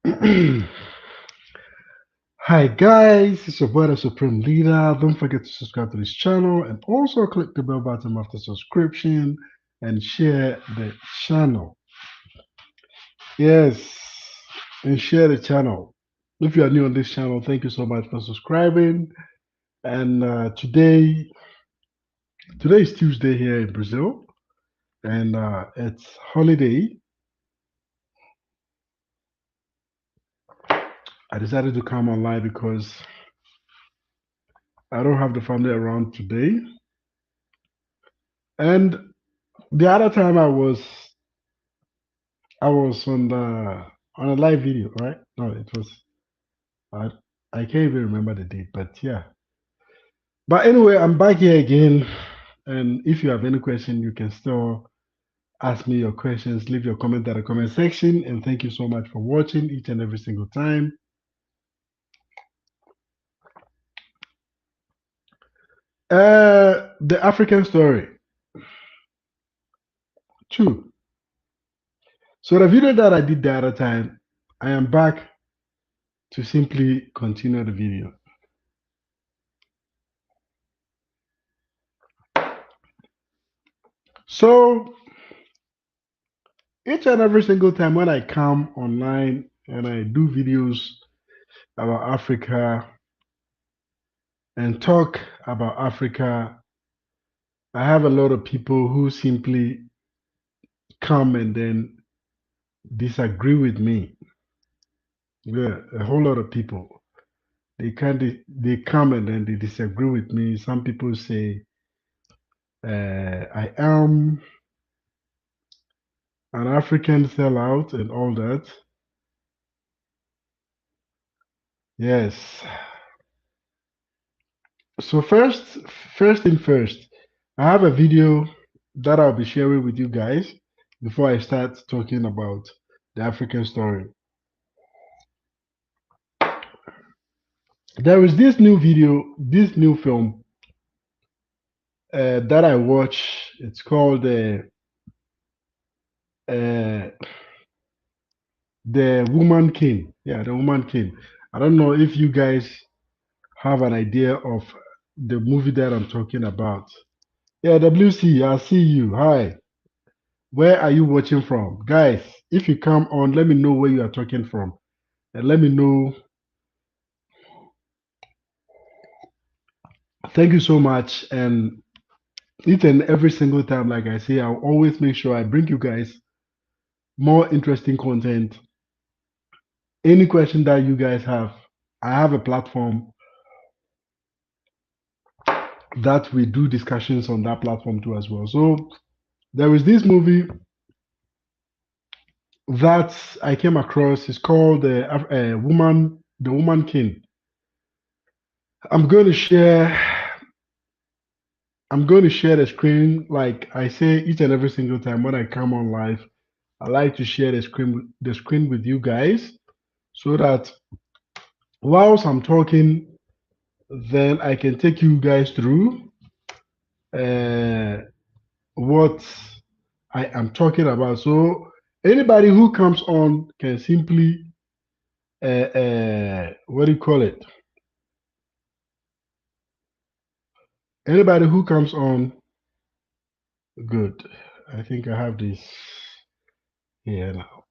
Hi guys, it's your brother Supreme Leader. Don't forget to subscribe to this channel and also click the bell button after subscription and share the channel. Yes, and share the channel. If you are new on this channel, thank you so much for subscribing. And today is Tuesday here in Brazil, and it's holiday. I decided to come online because I don't have the family around today. And the other time I was on a live video, right? No, it was I I can't even remember the date, but yeah. But anyway, I'm back here again, and if you have any question, you can still ask me your questions. Leave your comment at the comment section, and thank you so much for watching each and every single time. The African story, two. So the video that I did the other time, I am back to simply continue the video. So each and every single time when I come online and I do videos about Africa and talk about Africa, I have a lot of people who simply come and then disagree with me. Yeah, a whole lot of people. They come and then they disagree with me. Some people say I am an African sellout and all that. Yes. So first thing first, I have a video that I'll be sharing with you guys before I start talking about the African story. There is this new video, this new film that I watch. It's called uh, The Woman King. Yeah, The Woman King. I don't know if you guys have an idea of the movie that I'm talking about. Yeah, WC, I see you. Hi. Where are you watching from? Guys, if you come on, let me know where you are talking from. And let me know. Thank you so much. And each and every single time, like I say, I'll always make sure I bring you guys more interesting content. Any question that you guys have, I have a platform that we do discussions on that platform too as well. So there is this movie that I came across. It's called The Woman King. I'm going to share. I'm going to share the screen like I say each and every single time when I come on live. I like to share the screen with you guys so that whilst I'm talking, then I can take you guys through uh, what I am talking about. So anybody who comes on can simply what do you call it? Anybody who comes on, good. I think I have this here now.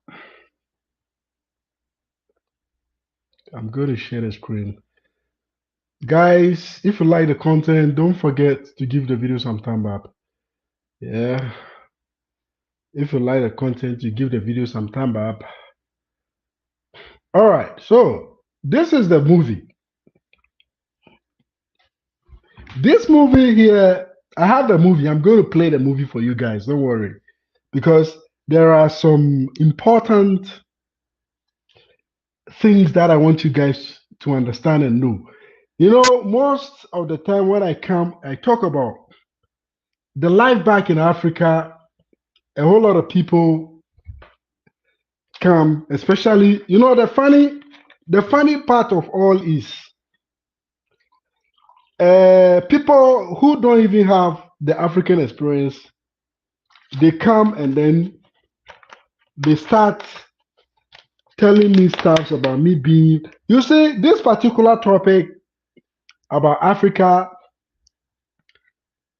I'm going to share the screen. Guys, if you like the content, don't forget to give the video some thumb up. Yeah. If you like the content, you give the video some thumb up. All right. So this is the movie. This movie here, I have the movie. I'm going to play the movie for you guys. Don't worry. Because there are some important things that I want you guys to understand and know. You know, most of the time when I come, I talk about the life back in Africa. A whole lot of people come, especially, you know, the funny part of all is people who don't even have the African experience, they come and then they start telling me stuff about me being. You see, this particular topic about Africa,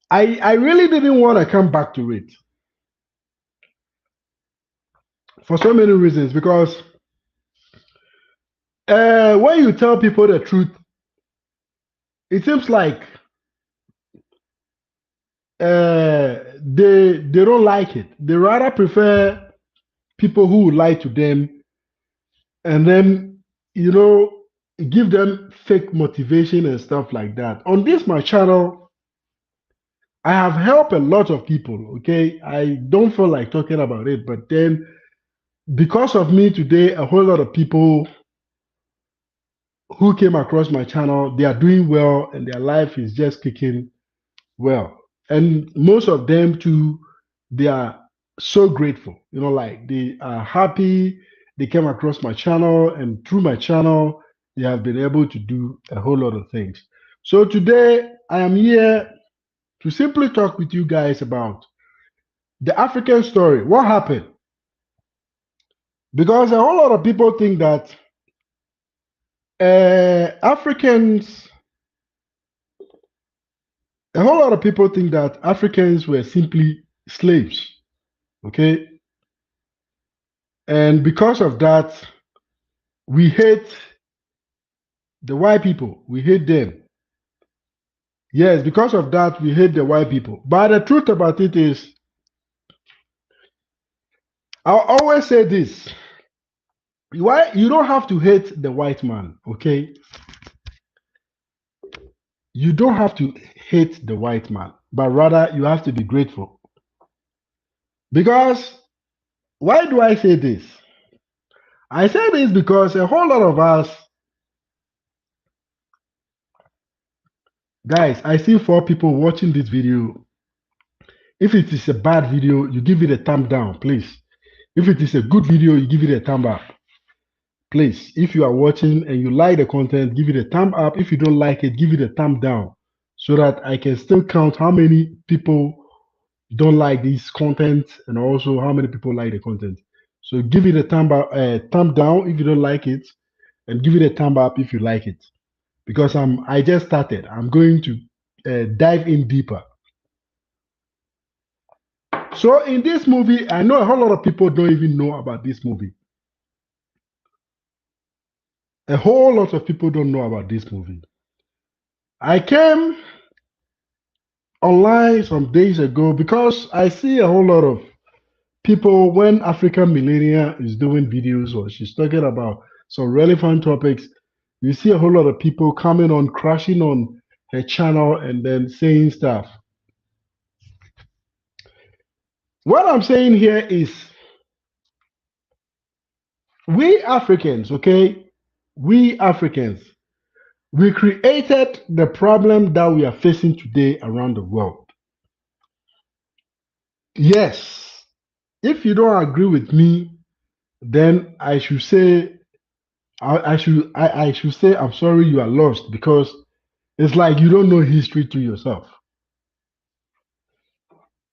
I really didn't want to come back to it for so many reasons. Because when you tell people the truth, it seems like they don't like it. They rather prefer people who would lie to them, and then you know give them fake motivation and stuff like that. On this my channel, I have helped a lot of people. Okay, I don't feel like talking about it, but then because of me today, a whole lot of people who came across my channel, they are doing well and their life is just kicking well. And most of them too, they are so grateful. Like they are happy they came across my channel, and through my channel, they have been able to do a whole lot of things. So today, I am here to simply talk with you guys about the African story. What happened? Because a whole lot of people think that Africans, a whole lot of people think that Africans were simply slaves. Okay. And because of that, we hate the white people. We hate them. Yes, because of that, we hate the white people. But the truth about it is, I'll always say this. Why you don't have to hate the white man, okay? You don't have to hate the white man, but rather you have to be grateful. Because why do I say this? I say this because a whole lot of us, guys, I see 4 people watching this video. If it is a bad video, you give it a thumb down, please. If it is a good video, you give it a thumb up. Please, if you are watching and you like the content, give it a thumb up. If you don't like it, give it a thumb down so that I can still count how many people don't like this content and also how many people like the content. So give it a thumb down if you don't like it, and give it a thumb up if you like it. Because I just started. I'm going to dive in deeper. So in this movie, I know a whole lot of people don't even know about this movie. A whole lot of people don't know about this movie. I came online some days ago because I see a whole lot of people when African Millennia is doing videos or she's talking about some relevant topics. You see a whole lot of people coming on, crashing on her channel and then saying stuff. What I'm saying here is we Africans, okay? We Africans, we created the problem that we are facing today around the world. Yes, if you don't agree with me, then I should say I should say I'm sorry you are lost, because it's like you don't know history to yourself.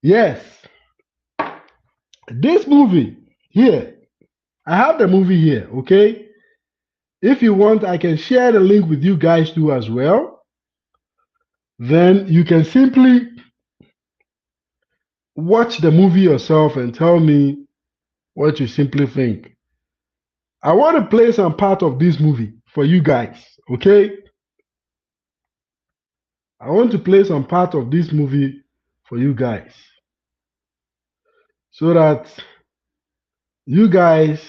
Yes, this movie here, I have the movie here, okay? If you want, I can share the link with you guys too as well. Then you can simply watch the movie yourself and tell me what you simply think. I want to play some part of this movie for you guys, okay? I want to play some part of this movie for you guys so that you guys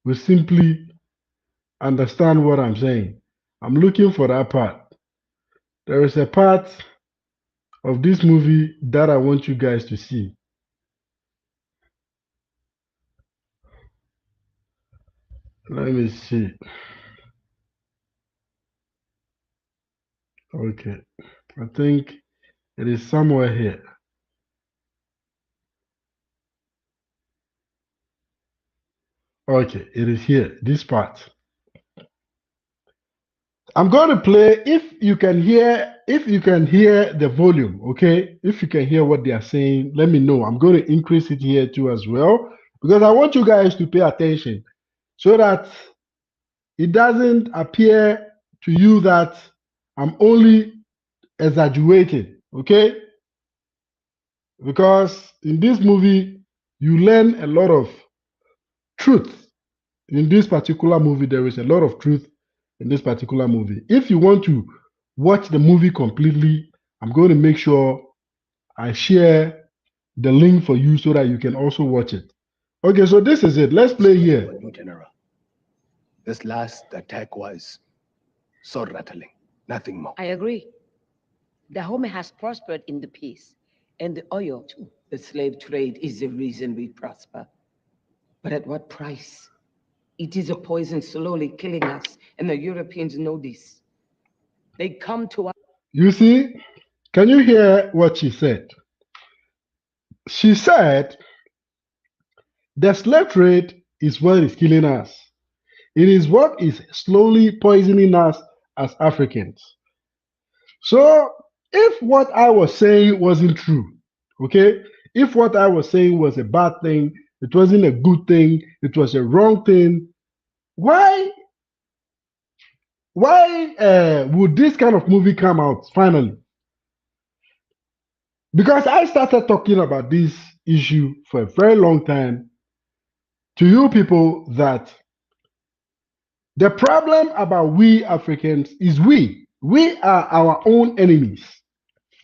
will simply understand what I'm saying. I'm looking for that part. There is a part of this movie that I want you guys to see. Let me see. Okay. I think it is somewhere here. Okay, it is here. This part. I'm going to play. If you can hear the volume, okay? If you can hear what they are saying, let me know. I'm going to increase it here too as well, because I want you guys to pay attention so that it doesn't appear to you that I'm only exaggerating, okay? Because in this movie, you learn a lot of truth. In this particular movie, there is a lot of truth in this particular movie. If you want to watch the movie completely, I'm going to make sure I share the link for you so that you can also watch it. Okay, so this is it. Let's play here. New General. This last attack was sword rattling, nothing more. I agree. Dahomey has prospered in the peace, and the oil too. The slave trade is the reason we prosper. But at what price? It is a poison slowly killing us, and the Europeans know this. They come to us. You see, can you hear what she said? She said the slave trade is what is killing us. It is what is slowly poisoning us as Africans. So, if what I was saying wasn't true, okay, if what I was saying was a bad thing, it wasn't a good thing, it was a wrong thing, why would this kind of movie come out finally? Because I started talking about this issue for a very long time to you people that the problem about we Africans is we are our own enemies.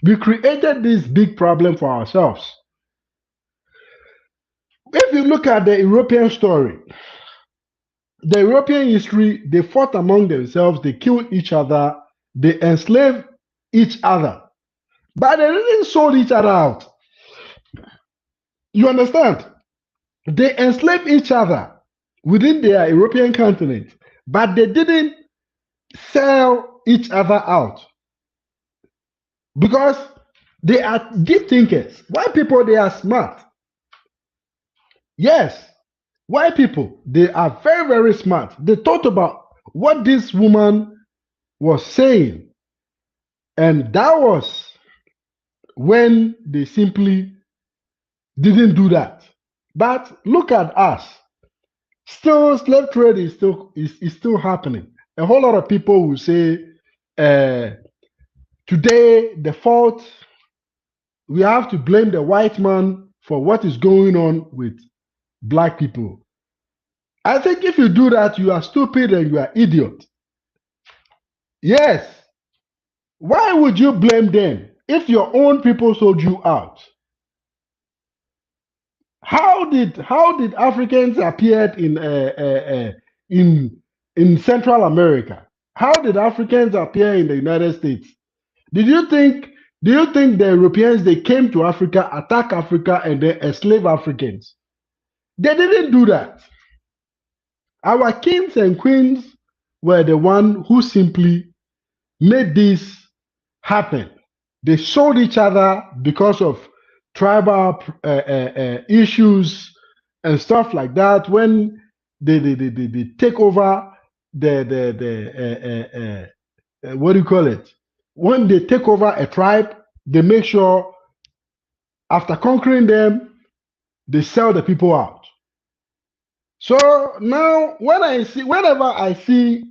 We created this big problem for ourselves. If you look at the European story, the European history, they fought among themselves, they killed each other, they enslaved each other, but they didn't sold each other out. You understand? They enslaved each other within their European continent, but they didn't sell each other out because they are deep thinkers. White people, they are smart. Yes, white people, they are very, very smart. They thought about what this woman was saying, and that was when they simply didn't do that. But look at us. Still, slave trade is still happening. A whole lot of people will say, today the fault, we have to blame the white man for what is going on with black people. I think if you do that, you are stupid and you are idiot. Yes. Why would you blame them if your own people sold you out? How did Africans appear in Central America? How did Africans appear in the United States? Do you think the Europeans, they came to Africa, attack Africa, and they enslave Africans? They didn't do that. Our kings and queens were the one who simply made this happen. They sold each other because of tribal issues and stuff like that. When they take over what do you call it? When they take over a tribe, they make sure after conquering them, they sell the people out. So now, whenever I see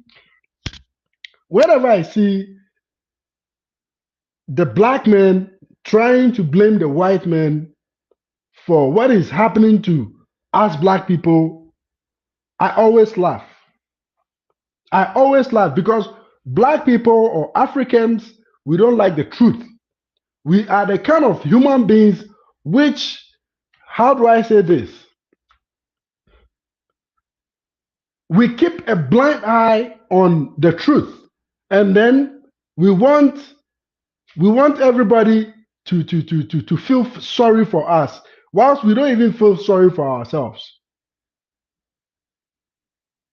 the black man trying to blame the white man for what is happening to us black people, I always laugh. I always laugh because black people or Africans, we don't like the truth. We are the kind of human beings which, how do I say this? We keep a blind eye on the truth, and then we want everybody to feel sorry for us, whilst we don't even feel sorry for ourselves.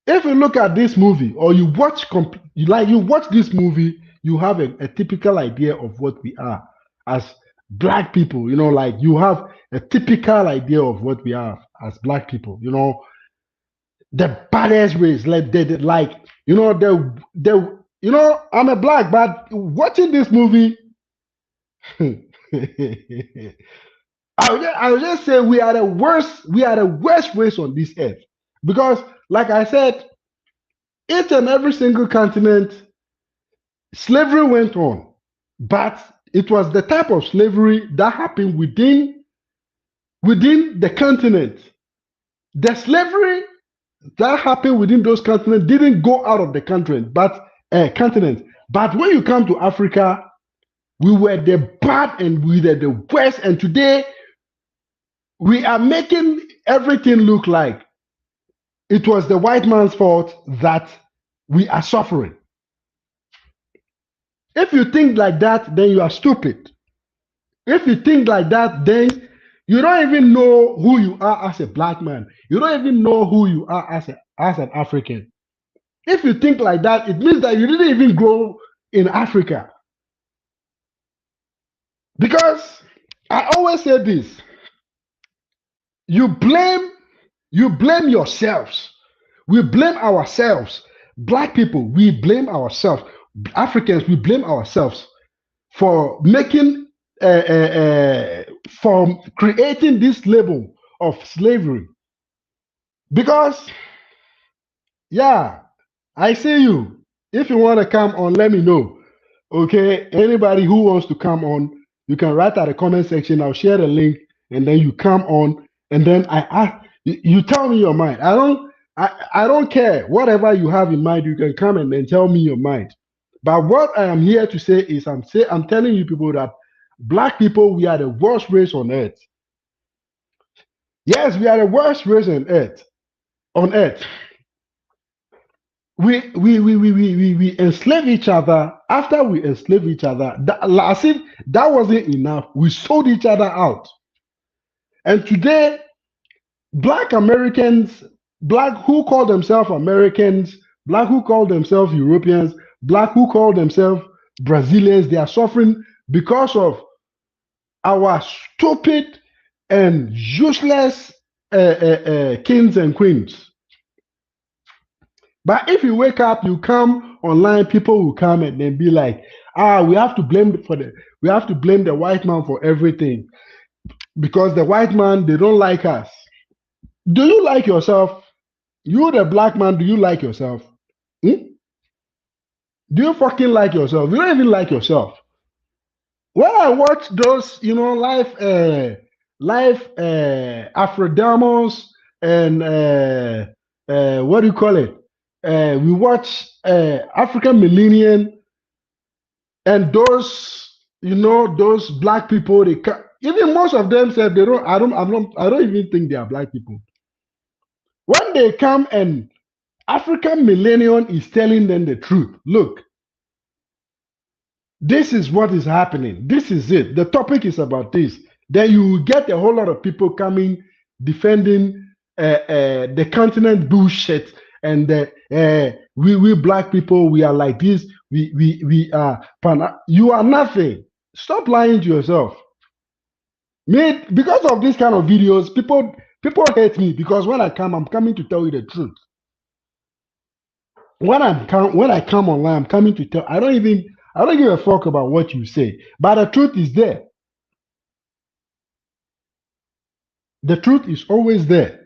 If you look at this movie or you watch this movie, you have a typical idea of what we are as black people. You know, like you have a typical idea of what we are as black people. You know, the baddest race, I'm a black, but watching this movie, I would just say we are the worst race on this earth, because like I said, each and every single continent, slavery went on, but it was the type of slavery that happened within the continent. The slavery that happened within those continents didn't go out of the continent. But when you come to Africa, we were the bad and we were the worst. And today we are making everything look like it was the white man's fault that we are suffering. If you think like that, then you are stupid. If you think like that, then you don't even know who you are as a black man. You don't even know who you are as an African. If you think like that, it means that you didn't even grow in Africa. Because I always say this: you blame yourselves. We blame ourselves. Black people, we blame ourselves. Africans, we blame ourselves for making for creating this label of slavery. Because yeah, I see you. If you want to come on, let me know. Okay, anybody who wants to come on, you can write at the comment section. I'll share the link, and then you come on, and then I ask you tell me your mind. I don't care. Whatever you have in mind, you can come and then tell me your mind. But what I am here to say is I'm telling you people that black people, we are the worst race on earth. Yes, we are the worst race on earth. On earth. We enslave each other. After we enslave each other, as if that wasn't enough, we sold each other out. And today, black Americans, black who call themselves Americans, black who call themselves Europeans, black who call themselves Brazilians, they are suffering because of our stupid and useless kings and queens. But if you wake up, you come online, people will come and then be like, we have to blame the white man for everything because the white man, they don't like us. Do you like yourself? You, the black man, do you like yourself? Hmm? Do you fucking like yourself? You don't even like yourself. When I watch those, live Afrodermos and what do you call it? We watch African Millennium and those black people. Even most of them said they don't. I don't even think they are black people. When they come and African Millennium is telling them the truth. Look, this is what is happening. This is it. The topic is about this. Then you will get a whole lot of people coming defending the continent bullshit and we black people, we are like this. We are you are nothing. Stop lying to yourself. Because of this kind of videos, people hate me because when I come, I'm coming to tell you the truth. When I come online, I'm coming to tell. I don't give a fuck about what you say, but the truth is there. The truth is always there.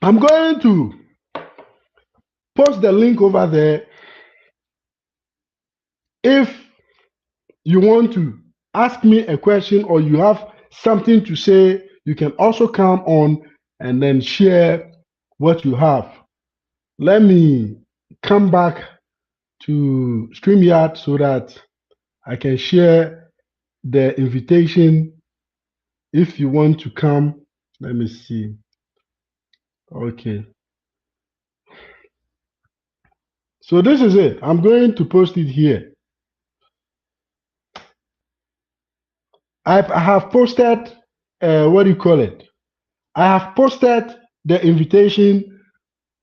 I'm going to post the link over there. If you want to ask me a question or you have something to say, you can also come on and then share what you have. Let me come back to StreamYard so that I can share the invitation. If you want to come, let me see. Okay. So this is it. I'm going to post it here. I have posted, what do you call it? I have posted the invitation,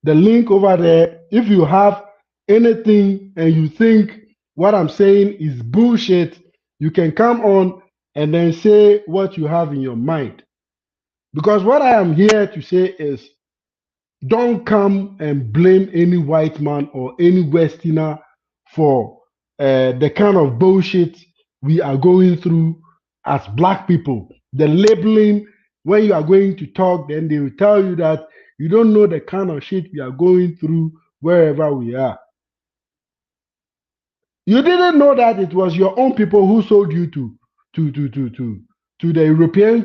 the link over there. If you have anything and you think what I'm saying is bullshit, you can come on and then say what you have in your mind. Because what I am here to say is don't come and blame any white man or any Westerner for the kind of bullshit we are going through as black people. The labeling When you are going to talk, then they will tell you that you don't know the kind of shit we are going through wherever we are. You didn't know that it was your own people who sold you to to to to to the Europeans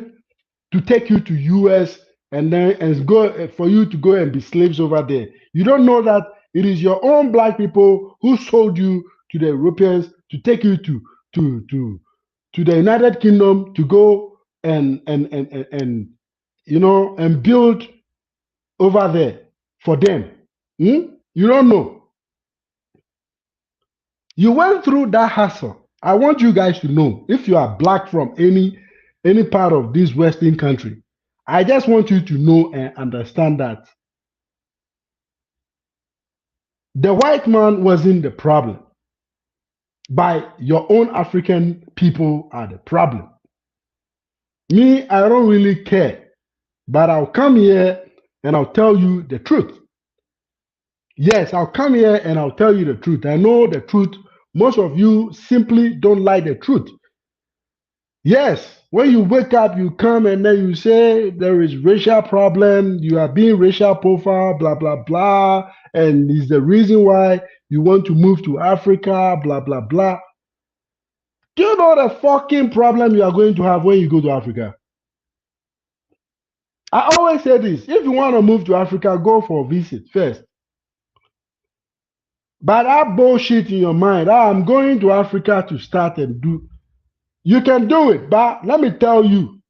to take you to US and then and go for you to go and be slaves over there. You don't know that it is your own black people who sold you to the Europeans to take you to to to the United Kingdom to go and you know and build over there for them. You don't know. You went through that hassle. I want you guys to know if you are black from any part of this Western country, I just want you to know and understand that the white man wasn't the problem. By your own African people are the problem. Me, I don't really care, but I'll come here and I'll tell you the truth. Yes, I'll come here and I'll tell you the truth. I know the truth. Most of you simply don't like the truth. Yes, when you wake up, you come and then you say there is racial problem, you are being racial profile, blah, blah, blah, and is the reason why you want to move to Africa, blah, blah, blah. Do you know the fucking problem you are going to have when you go to Africa? I always say this, if you want to move to Africa, go for a visit first. But that bullshit in your mind, I'm going to Africa to start and do, you can do it, but let me tell you,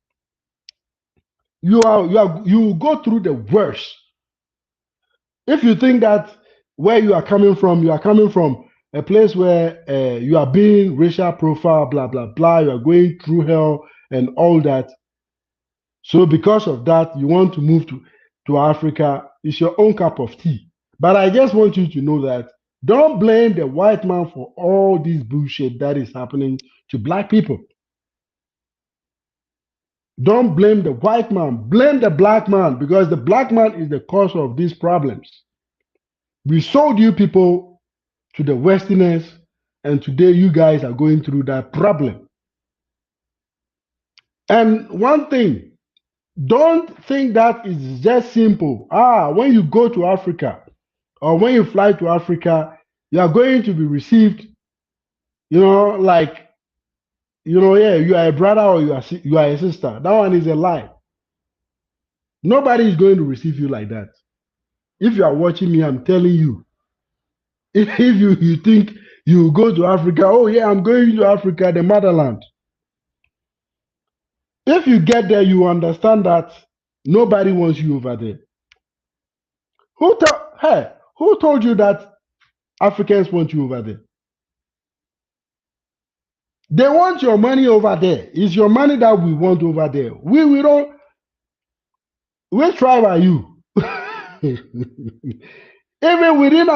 you go through the worst. If you think that where you are coming from a place where you are being racial profile, blah blah blah, you are going through hell and all that. So because of that, you want to move to Africa. It's your own cup of tea. But I just want you to know that don't blame the white man for all this bullshit that is happening to black people. Don't blame the white man, blame the black man, because the black man is the cause of these problems. We sold you people to the Westerners, and today you guys are going through that problem. And one thing, don't think that is just simple. When you go to Africa or when you fly to Africa, you are going to be received, like, yeah, you are a brother or you are a sister. That one is a lie. Nobody is going to receive you like that. If you are watching me, I'm telling you, if you think you go to Africa, oh yeah, I'm going to Africa, the motherland. If you get there, you understand that nobody wants you over there. Who told you that Africans want you over there? They want your money over there. It's your money that we want over there. We don't. Which tribe are you? Even within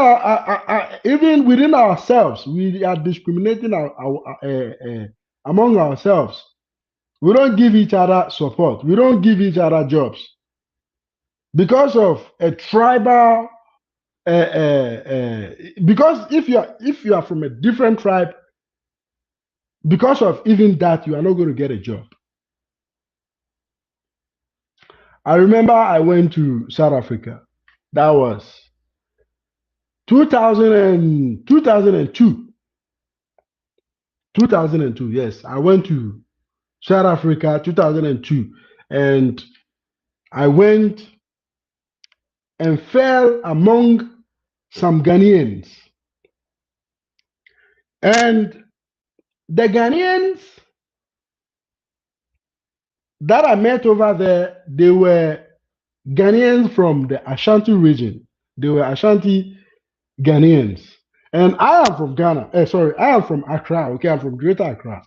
ourselves, we are discriminating among ourselves. We don't give each other support. We don't give each other jobs because of a tribal. Because if you are from a different tribe, because of even that, you are not going to get a job. I remember I went to South Africa. That was 2002. 2002, yes. I went to South Africa 2002. And I went and fell among some Ghanaians. And the Ghanaians that I met over there, they were Ghanaians from the Ashanti region. They were Ashanti Ghanaians. And I am from Ghana. I am from Accra. Okay, I'm from Greater Accra.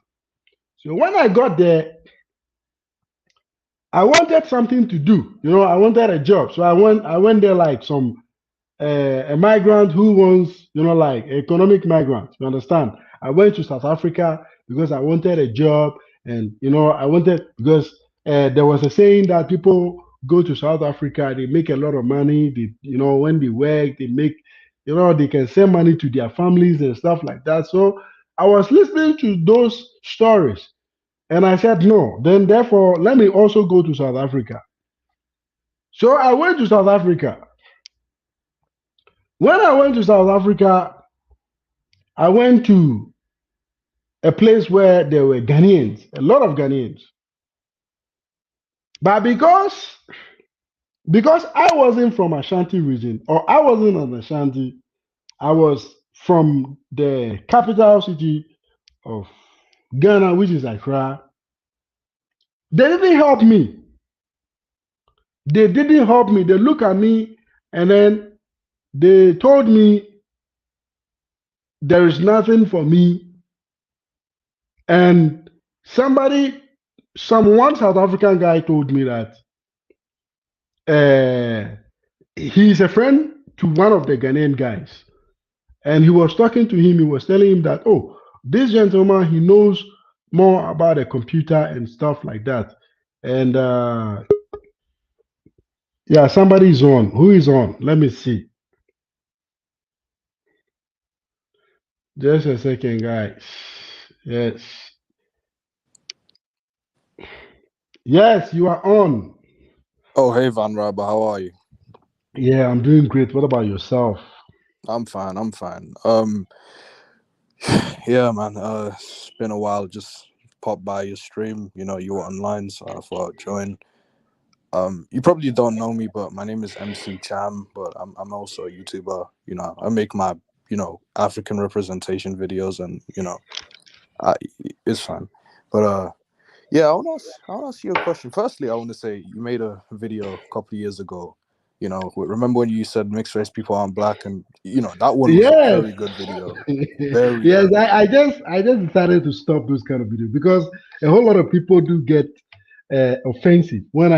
So when I got there, I wanted something to do. I wanted a job. So I went there like some a migrant who wants, like economic migrant. You understand? I went to South Africa because I wanted a job, and I wanted because there was a saying that people go to South Africa, they make a lot of money. When they work, they make, they can send money to their families and stuff like that. So I was listening to those stories, And I said, no, then therefore, let me also go to South Africa. So I went to South Africa. When I went to South Africa, I went to a place where there were Ghanaians, a lot of Ghanaians. But because I wasn't from Ashanti region, or I wasn't an Ashanti, I was from the capital city of Ghana, which is Accra. They didn't help me. They didn't help me. They look at me and then they told me there is nothing for me. And one South African guy told me that uh, he's a friend to one of the Ghanaian guys. And he was talking to him. He was telling him that, oh, this gentleman, he knows more about the computer and stuff like that. And yeah, somebody is on. Who is on? Let me see. Just a second, guys. Yes. Yes, you are on. Oh, hey, vanraba, how are you? Yeah, I'm doing great. What about yourself? I'm fine. I'm fine. Yeah, man. It's been a while. Just popped by your stream. You know, you were online, so I thought I'd join. You probably don't know me, but my name is MC Cham. But I'm also a YouTuber. You know, I make my African representation videos, and it's fun. But yeah, I want to ask you a question. Firstly, I want to say you made a video a couple of years ago. You know, remember when you said mixed race people aren't black, and that one was a Yes. very good video. Very, Yes, very good. I just decided to stop those kind of videos because a whole lot of people do get offensive when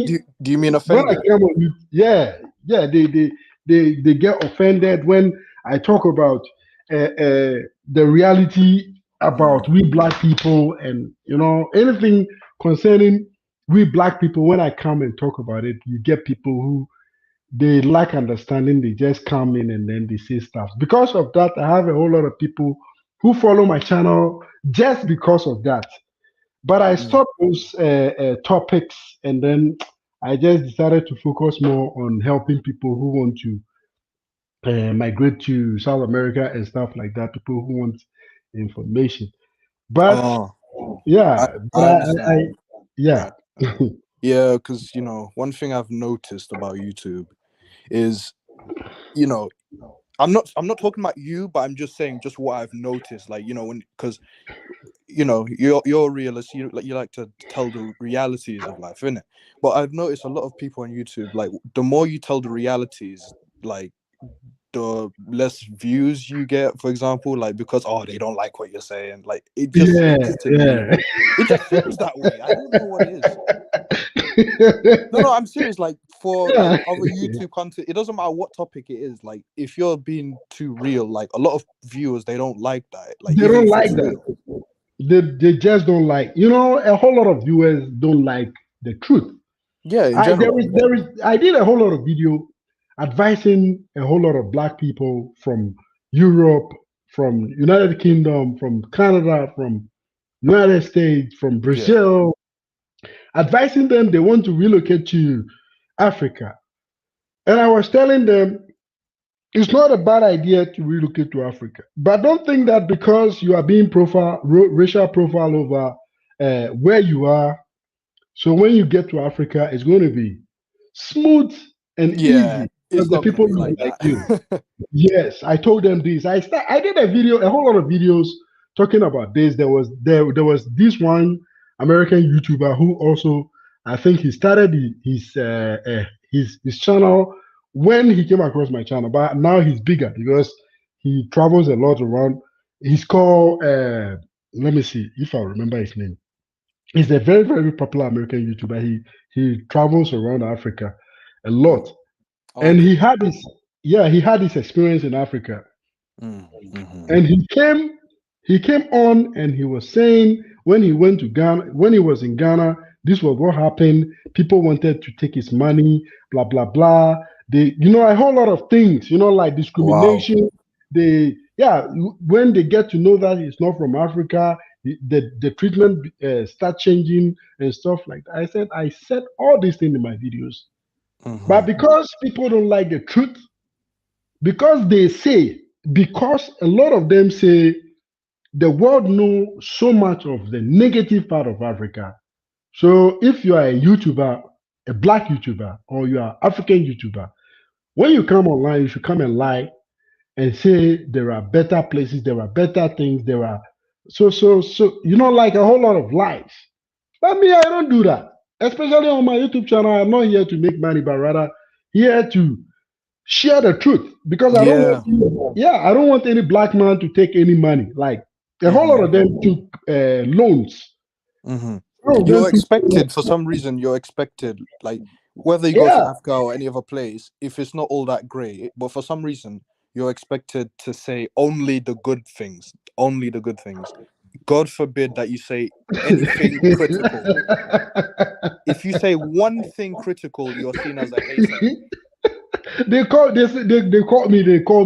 Do you mean when I offended? come on yeah, they get offended when I talk about the reality about we black people, and anything concerning we black people. When I come and talk about it, you get people who they lack understanding. They just come in and then they say stuff. Because of that, I have a whole lot of people who follow my channel just because of that. But I Mm. stopped those topics, and then I just decided to focus more on helping people who want to migrate to South America and stuff like that. People who want information. But Oh, I yeah, but I understand. yeah, I understand. Yeah, because one thing I've noticed about YouTube is you know I'm not talking about you, but I'm just saying just what I've noticed. Like when because you're a realist. You like to tell the realities of life, innit? But I've noticed a lot of people on YouTube, like the more you tell the realities, like the less views you get. For example, like because they don't like what you're saying. Like it just yeah, seems to me, yeah. it just seems that way. I don't know what it is. No, I'm serious. Like for like Yeah. other YouTube content, it doesn't matter what topic it is. Like if you're being too real, like a lot of viewers they don't like that. Like They even don't if like it's that. real. They just don't like. A whole lot of viewers don't like the truth. Yeah, in I there general. is there is I did a whole lot of video advising a whole lot of black people from Europe, from United Kingdom, from Canada, from United States, from Yeah. Brazil, advising them they want to relocate to Africa. And I was telling them it's not a bad idea to relocate to Africa. But don't think that because you are being racial profile over where you are, so when you get to Africa, it's going to be smooth and Yeah, easy because it's the not gonna people be look like like you. that. Yes, I told them this. I did a whole lot of videos talking about this. There was this one American YouTuber who also, I think he started his channel when he came across my channel, but now he's bigger because he travels a lot around. He's called let me see if I remember his name. He's a very, very popular American YouTuber. He travels around Africa a Mm, lot, and okay. he had his experience in Africa, Mm-hmm. and he came on and he was saying when he went to Ghana, when he was in Ghana, this was what happened. People wanted to take his money, blah blah blah. They, a whole lot of things, like Wow. discrimination. They, yeah, when they get to know that he's not from Africa, the treatment start changing and stuff like that. I said all these things in my videos, but Hmm. because people don't like the truth, because they say, because a lot of them say the world know so much of the negative part of Africa. So if you are a YouTuber, a black YouTuber, or you are African YouTuber, when you come online, you should come and lie and say there are better places, there are better things, there are you know, like a whole lot of lies. But me, I don't do that. Especially on my YouTube channel, I'm not here to make money, but rather here to share the truth. Because I don't Yeah. want, yeah, I don't want any black man to take any money. Like a whole lot Hmm. of them took loans. Hmm. All of them You're took, expected for some reason. You're expected, like whether you go to yeah. Africa or any other place, if it's not all that great, but for some reason you're expected to say only the good things, only the good things. God forbid that you say anything critical. If you say one thing critical, you're seen as a hater. They call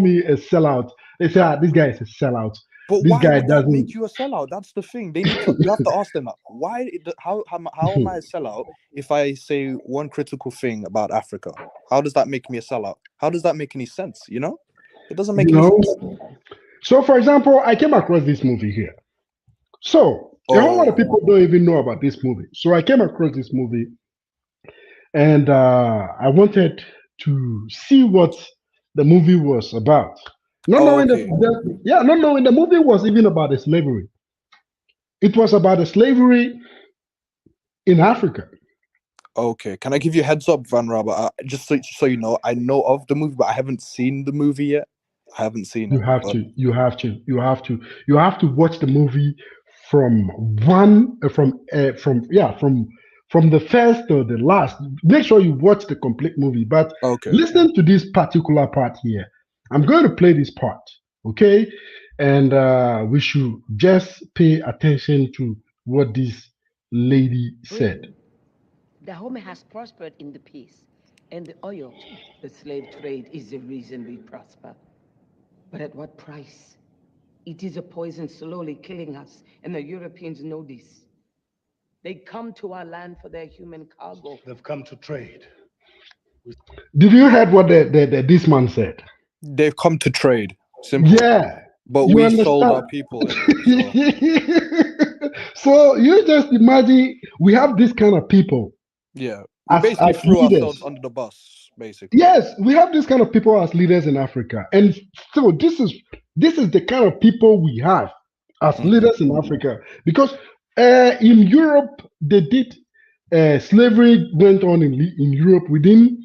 me a sellout. They say, this guy is a sellout. But This why guy would that doesn't. make you a sellout? That's the thing. They need to. You have to ask them that. Why? How am I a sellout if I say one critical thing about Africa? How does that make me a sellout? How does that make any sense? You know, it doesn't make You any sense. know. So, for example, I came across this movie here. So a whole lot of Oh, people don't even know about this movie. So I came across this movie, and I wanted to see what the movie was about. Not oh, knowing okay, not knowing the movie was even about the slavery. It was about the slavery in Africa. okay. Can I give you a heads up, vanraba? Just so you know, I know of the movie, but I haven't seen the movie yet. I haven't seen You it, have but to, you have to, you have to, you have to watch the movie from one, from the first to the last. Make sure you watch the complete movie. But okay. listen to this particular part here. I'm going to play this part, okay? And we should just pay attention to what this lady said. Freedom. Dahomey has prospered in the peace and the oil too. The slave trade is the reason we prosper. But at what price? It is a poison slowly killing us, and the Europeans know this. They come to our land for their human cargo. They've come to trade. Did you heard what this man said? They've come to trade. Simple. Yeah, But you we sold understand. our people in it. So So you just imagine we have this kind of people yeah, we basically as threw ourselves leaders. under the bus, basically. Yes, we have this kind of people as leaders in Africa, and so this is the kind of people we have as Hmm. leaders in Africa. Because in Europe they did slavery went on in Europe within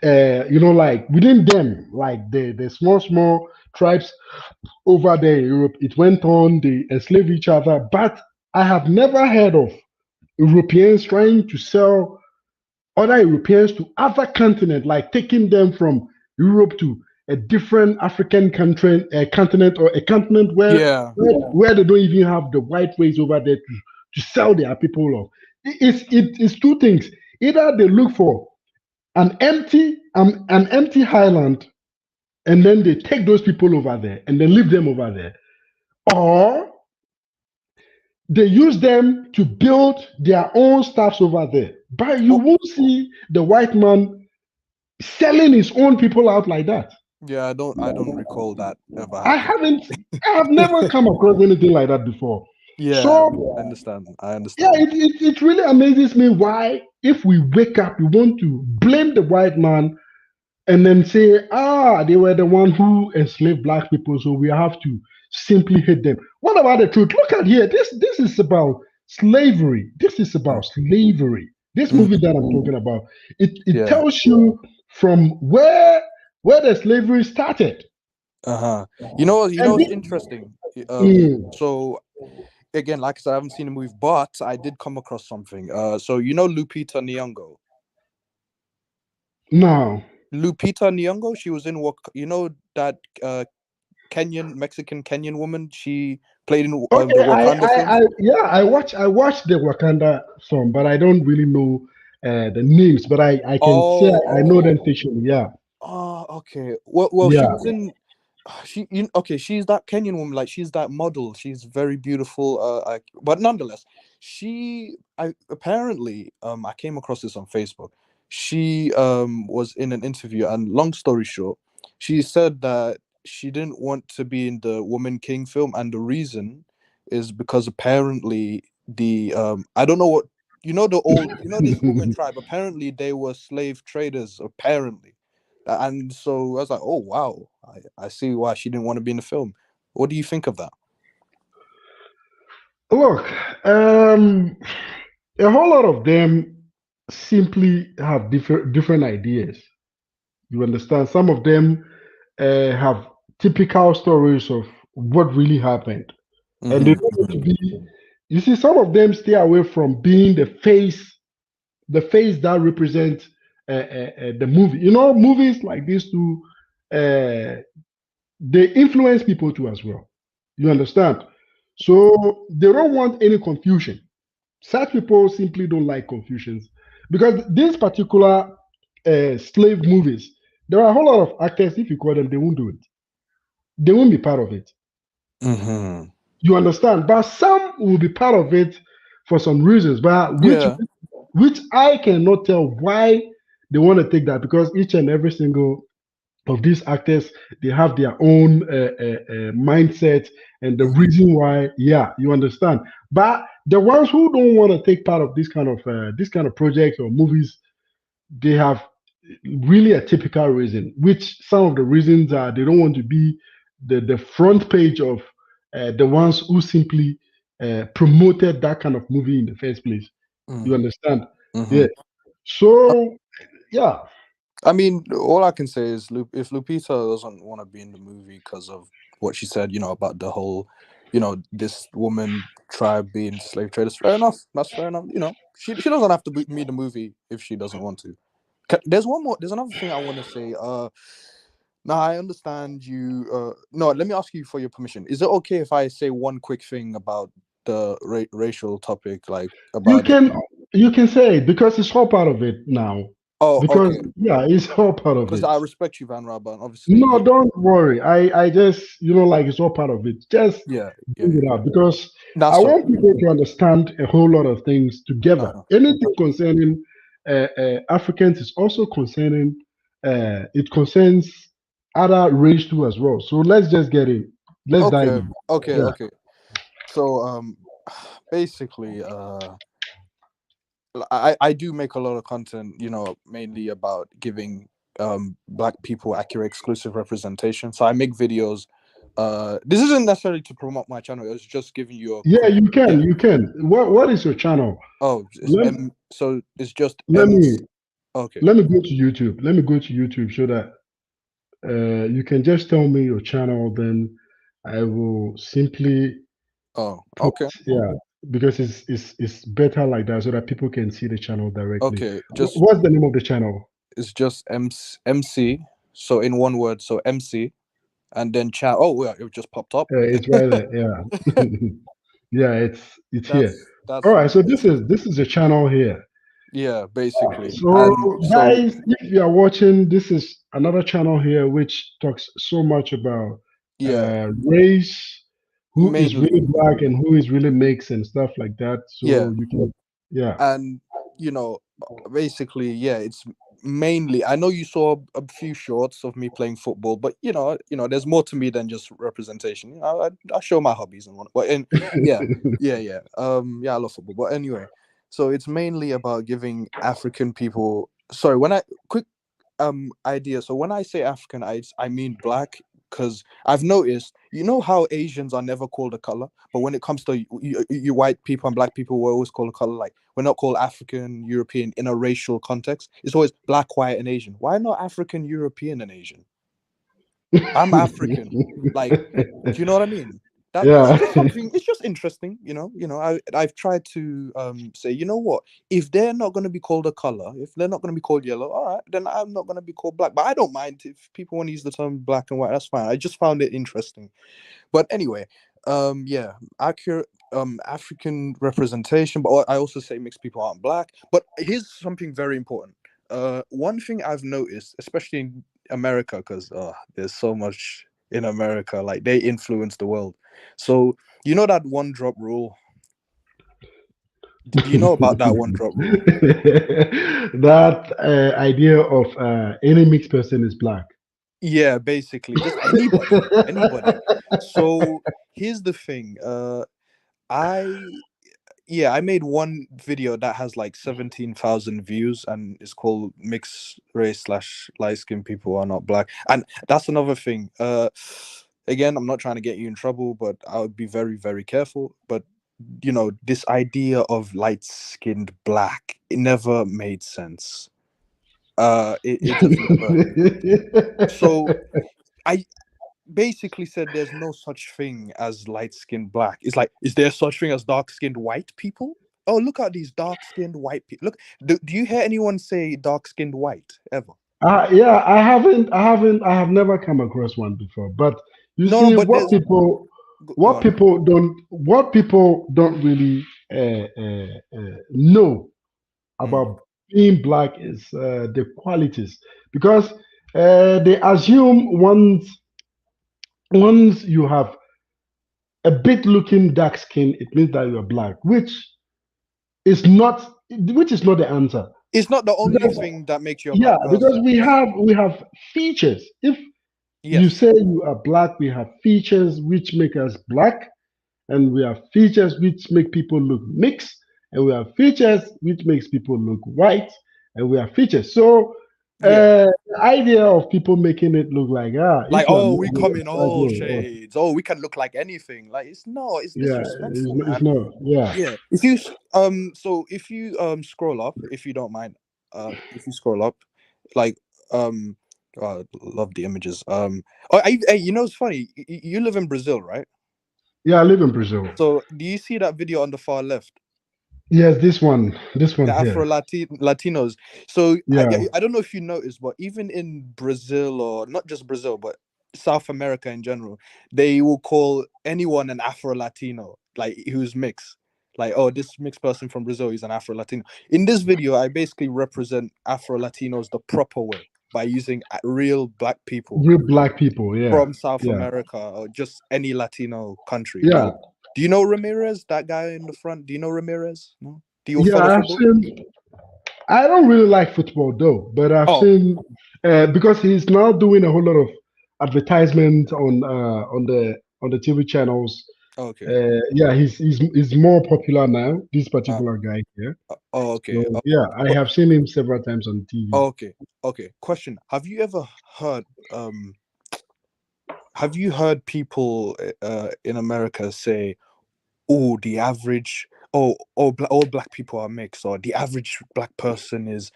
like within them, like the small tribes over there in Europe. It went on, they enslaved each other, but I have never heard of Europeans trying to sell other Europeans to other continent, like taking them from Europe to a different African country, a continent, or a continent Yeah, where they don't even have the white race over there to sell their people off. It's two things. Either they look for an empty highland, and then they take those people over there and then leave them over there, or they use them to build their own stuffs over there. But you oh, won't see the white man selling his own people out like that. yeah. I don't recall that ever I happening. haven't, I have never come across anything like that before. Yeah, I So understand. I yeah, understand. it really amazes me why, if we wake up, we want to blame the white man and then say, they were the one who enslaved black people, so we have to simply hate them. What about the truth? Look at here. This is about slavery. This is about slavery. This movie Mm-hmm. that I'm talking about, it Yeah. tells you from where the slavery started. Uh-huh. You know And what's this, interesting? mm, So again, like I said, I haven't seen the movie, but I did come across something. So Lupita Nyong'o. now, Lupita Nyong'o, she was in what that Mexican Kenyan woman. She played in the okay, Wakanda films. yeah, I watched the Wakanda song, but I don't really know the names, but I can say Oh, I know oh, them fictionally. Yeah, oh, okay. Well, she yeah. was in. okay, she's that Kenyan woman, like she's that model, she's very beautiful, but nonetheless, I apparently, I came across this on Facebook. She was in an interview, and long story short, she said that she didn't want to be in the Woman King film, and the reason is because apparently the I don't know what, this woman tribe, apparently they were slave traders, apparently. And so I was like, oh wow, I see why she didn't want to be in the film. What do you think of that? Look, um, a whole lot of them simply have different ideas. You understand? Some of them have typical stories of what really happened, and they Mm-hmm, don't want to mm-hmm, be. You see, some of them stay away from being the face that represents the movie. You know, movies like these two, uh, they influence people too as well. You understand? So they don't want any confusion. Such people simply don't like confusions because these particular slave movies, there are a whole lot of actors. If you call them, they won't do it. They won't be part of it. mm-hmm. You understand? But some will be part of it for some reasons, but Yeah. which I cannot tell why they want to take that because each and every single of these actors they have their own mindset and the Mm-hmm, reason why. Yeah, you understand. But the ones who don't want to take part of this kind of projects or movies, they have really a typical reason, which some of the reasons are they don't want to be the front page of the ones who simply promoted that kind of movie in the first place. You mm-hmm, understand? mm-hmm. Yeah. So yeah, I mean, all I can say is, if Lupita doesn't want to be in the movie because of what she said, about the whole, this woman tribe being slave traders, fair enough. That's fair enough. She doesn't have to be in the movie if she doesn't want to. There's one more. There's another thing I want to say. Now I understand you. No, let me ask you for your permission. Is it okay if I say one quick thing about the racial topic, like you about the? can you can say it because it's all part of it now. Oh, Because okay. yeah, it's all part of Because it. I respect you, vanraba, and obviously No, you. don't worry. I just like it's all part of it. Just Yeah, yeah, bring yeah. it out because I That's want okay. people to understand a whole lot of things together. Uh-huh. Anything Okay. concerning Africans is also concerning. It concerns other race too as well. So let's just get in. Let's dive Okay. in. Okay. Yeah. Okay. So basically I do make a lot of content, mainly about giving black people accurate exclusive representation. So I make videos. This isn't necessarily to promote my channel, it's just giving you a Yeah, quick. you can. Yeah. You can. What is your channel? Oh, it's Let so it's just let me okay. let me go to YouTube. Let me go to YouTube so that you can just tell me your channel. Then I will simply Oh, put okay. yeah because it's better like that so that people can see the channel directly. Okay. Just What's the name of the channel? it's just MC. So in one word, so MC, and then chat. Oh, yeah, it just popped up. It's right there. Yeah, yeah. It's here. All That's right. me So basically. this is a channel here. Yeah, basically. So And so guys, if you are watching, this is another channel here which talks so much about yeah, race, who is really mainly. black and who is really mixed and stuff like that. Yeah. So you can, yeah. And you know, basically, yeah, it's mainly, I know you saw a few shorts of me playing football, but there's more to me than just representation. I show my hobbies and what, but and yeah, yeah. Yeah, I love football. But anyway, so it's mainly about giving African people, sorry, when I quick idea. So when I say African, I mean black, because I've noticed, how Asians are never called a color, but when it comes to you white people and black people, we're always called a color. Like, we're not called African, European in a racial context. It's always black, white, and Asian. Why not African, European, and Asian? I'm African. Like, do you know what I mean? That it's Yeah. just something. It's just interesting, I've tried to say, you know what? If they're not going to be called a color, if they're not going to be called yellow, all right, then I'm not going to be called black. But I don't mind if people want to use the term black and white. That's fine. I just found it interesting. But anyway, yeah, accurate African representation. But I also say mixed people aren't black. But here's something very important. One thing I've noticed, especially in America, because there's so much. in America. Like they influence the world. So you know that one drop rule. Do you know about that one drop rule? That idea of any mixed person is black. Yeah, basically, just anybody, anybody. So here's the thing. I yeah, I made one video that has like 17,000 views, and it's called "Mixed Race slash Light Skinned People Are Not Black." And that's another thing. Again, I'm not trying to get you in trouble, but I would be very, very careful. But this idea of light skinned black, it never made sense. It just never. So I basically said there's no such thing as light skinned black. It's like, is there such thing as dark skinned white people? Oh, look at these dark skinned white people. Look, do you hear anyone say dark skinned white ever? Yeah, I have never come across one before. But you No, no, see, but there's go what on. people don't really know Mm. about being black is the qualities, because they assume once you have a bit looking dark skin, it means that you are black, which is not the answer. It's not the only Because thing that makes you a yeah, black because person. we have features. If you Yes. say you are black, we have features which make us black, and we have features which make people look mixed, and we have features which makes people look white, and we have features. So Yeah. the idea of people making it look like Like, if you are oh, not we come in black, all shades. Oh, we can look like anything. Like, it's no, it's yeah, disrespectful, it's man. not, yeah. Yeah. So if you scroll up, if you don't mind, if you scroll up, like um love the images. Hey, it's funny. You live in Brazil, right? Yeah, I live in Brazil. So do you see that video on the far left? Yes, this one The here. Latinos. So Yeah. I don't know if you noticed, but even in Brazil, or not just Brazil, but South America in general, they will call anyone an Afro Latino, like who's mixed. Like, oh, this mixed person from Brazil is an Afro Latino. In this video, I basically represent Afro Latinos the proper way by using real black people Real black people, yeah. from South Yeah. America or just any Latino country. Yeah. Like, do you know Ramirez, that guy in the front? Do you know Ramirez? No. Do you Yeah, follow I've football? seen. I don't really like football though, but I've Oh, seen because he's now doing a whole lot of advertisement on the TV channels. okay. Yeah, he's more popular now. This Uh, particular guy here. okay. So yeah, I But have seen him several times on TV. okay. Okay. Question: Have you ever heard? Have you heard people in America say, "Oh, the average, all black people are mixed," or "The average black person is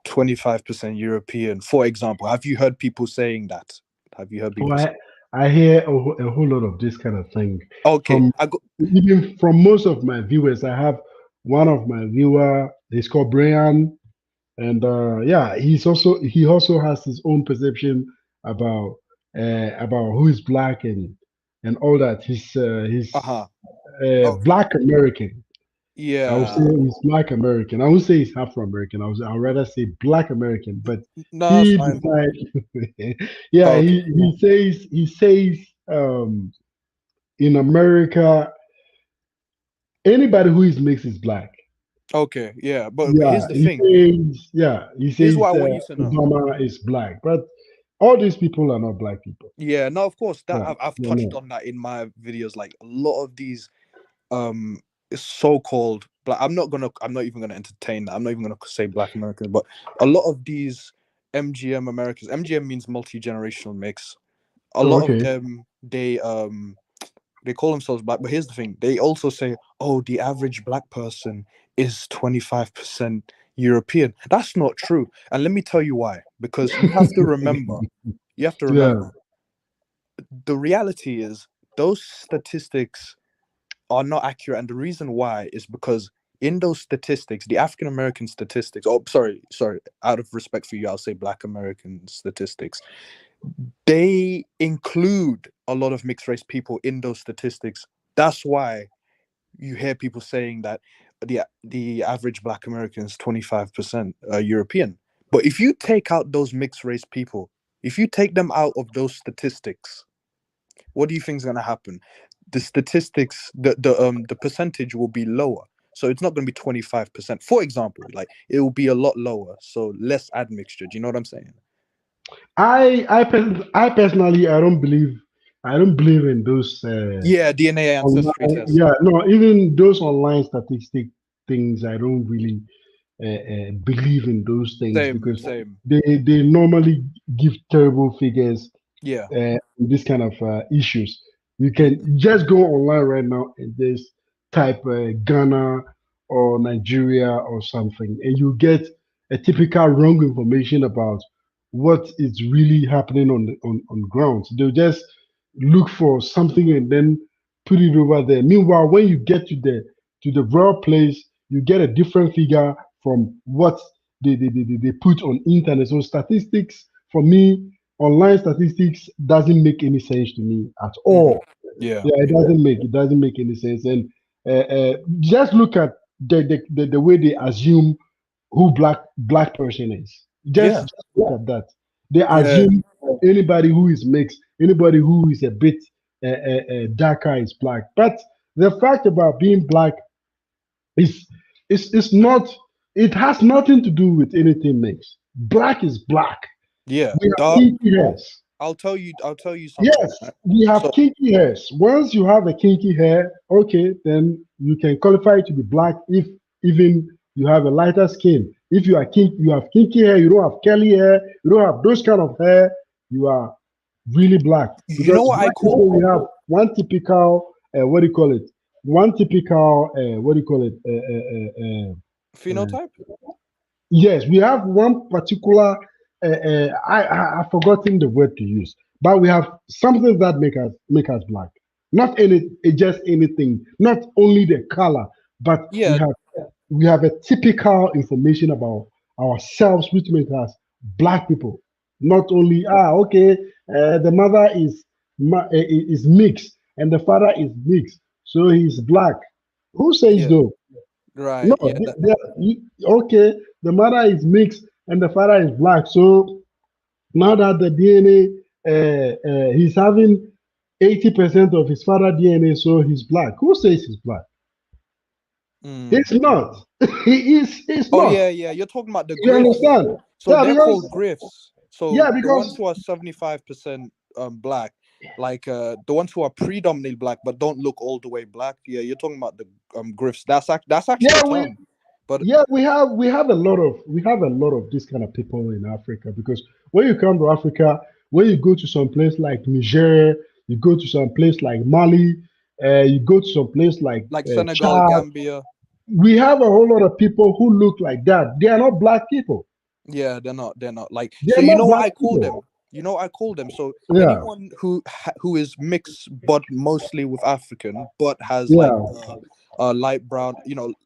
25% European," for example? Have you heard people saying that? Have you heard Oh, people say? I hear a whole lot of this kind of thing Okay. from I go. even from most of my viewers. I have one of my viewer. He's called Brian, and yeah, he also has his own perception about who is black and all that. He's Uh-huh. Okay. Black American. I would say Yeah. he's Black American. I would say he's Afro American. I'd rather say Black American. But No, that's he fine. decides. Yeah, Okay. he says in America anybody who is mixed is black. Okay. Yeah. But Yeah, here's the thing. he Here's what says I want you to know. Obama is black, but all these people are not black people. Yeah, no, of course that Yeah, I've they're touched not. on that in my videos. Like a lot of these um so-called black, I'm not even gonna entertain that. I'm not even gonna say black Americans, but a lot of these MGM Americans, MGM means multi-generational mix. A Oh, lot of okay. them they call themselves black, but here's the thing: they also say, "Oh, the average black person is 25% European." That's not true, and let me tell you why. Because you have to Yeah. remember, the reality is those statistics are not accurate, and the reason why is because in those statistics, the African American statistics, oh, sorry, out of respect for you, I'll say Black American statistics, they include a lot of mixed race people in those statistics. That's why you hear people saying that the average Black American is 25% European. But if you take out those mixed race people, If you take them out of those statistics, what do you think is going to happen? The statistics, the percentage will be lower. So it's not going to be 25%. For example, like it will be a lot lower. So less admixture. Do you know what I'm saying? I personally I don't believe in those Yeah, DNA ancestry online, test. yeah, no, even those online statistic things. I don't really believe in those things Same, because same. they normally give terrible figures Yeah, this kind of issues. You yeah, can just go online right now and just type Ghana or Nigeria or something, and you get a typical wrong information about what is really happening on ground. They'll just look for something and then put it over there. Meanwhile, when you get to the raw place, you get a different figure from what they put on internet. So statistics for me, online statistics doesn't make any sense to me at hmm, all. yeah, Yeah, it doesn't make any sense. And just look at the way they assume who black person is. yeah, Just look at that. They yeah, assume anybody who is mixed, anybody who is a bit darker is black. But the fact about being black is is not. It has nothing to do with anything mixed. Black is black. yeah. We have kinky hairs. I'll tell you something. Yes, Right? we have So kinky hairs. Once you have a kinky hair, okay, then you can qualify to be black if even you have a lighter skin. If you have kinky hair, you don't have curly hair, you don't have those kind of hair, you are really black. you Because know what I black call people, we have one typical, what do you call it? One typical, what do you call it? phenotype? Yes, we have one particular. I've forgotten the word to use, but we have something that make us black. Not any, just anything. Not only the color, but Yeah, we have a typical information about ourselves, which makes us black people. Not only okay, the mother is mixed and the father is mixed, so he's black. Who says yeah, though? No, right. Yeah, that, okay, the mother is mixed and the father is black. So now that the DNA, he's having 80% of his father DNA, so he's black. Who says he's black? mm. He's not. He's Oh not. yeah, yeah. You're talking about the You griffs. understand? So Yeah, they're called because griffs. So yeah, the ones because who are 75% black, like the ones who are predominantly black but don't look all the way black. Yeah, you're talking about the griffs. That's actually a yeah, we term. But yeah we have a lot of this kind of people in Africa because when you come to Africa, when you go to some place like Niger, you go to some place like Mali, you go to some place like like Senegal, Chad, Gambia, we have a whole lot of people who look like that. They are not black people. yeah, they're not like, They so are you not know what black I call them? people. You know what I call them? So Yeah, anyone who is mixed but mostly with African but has like yeah, light brown,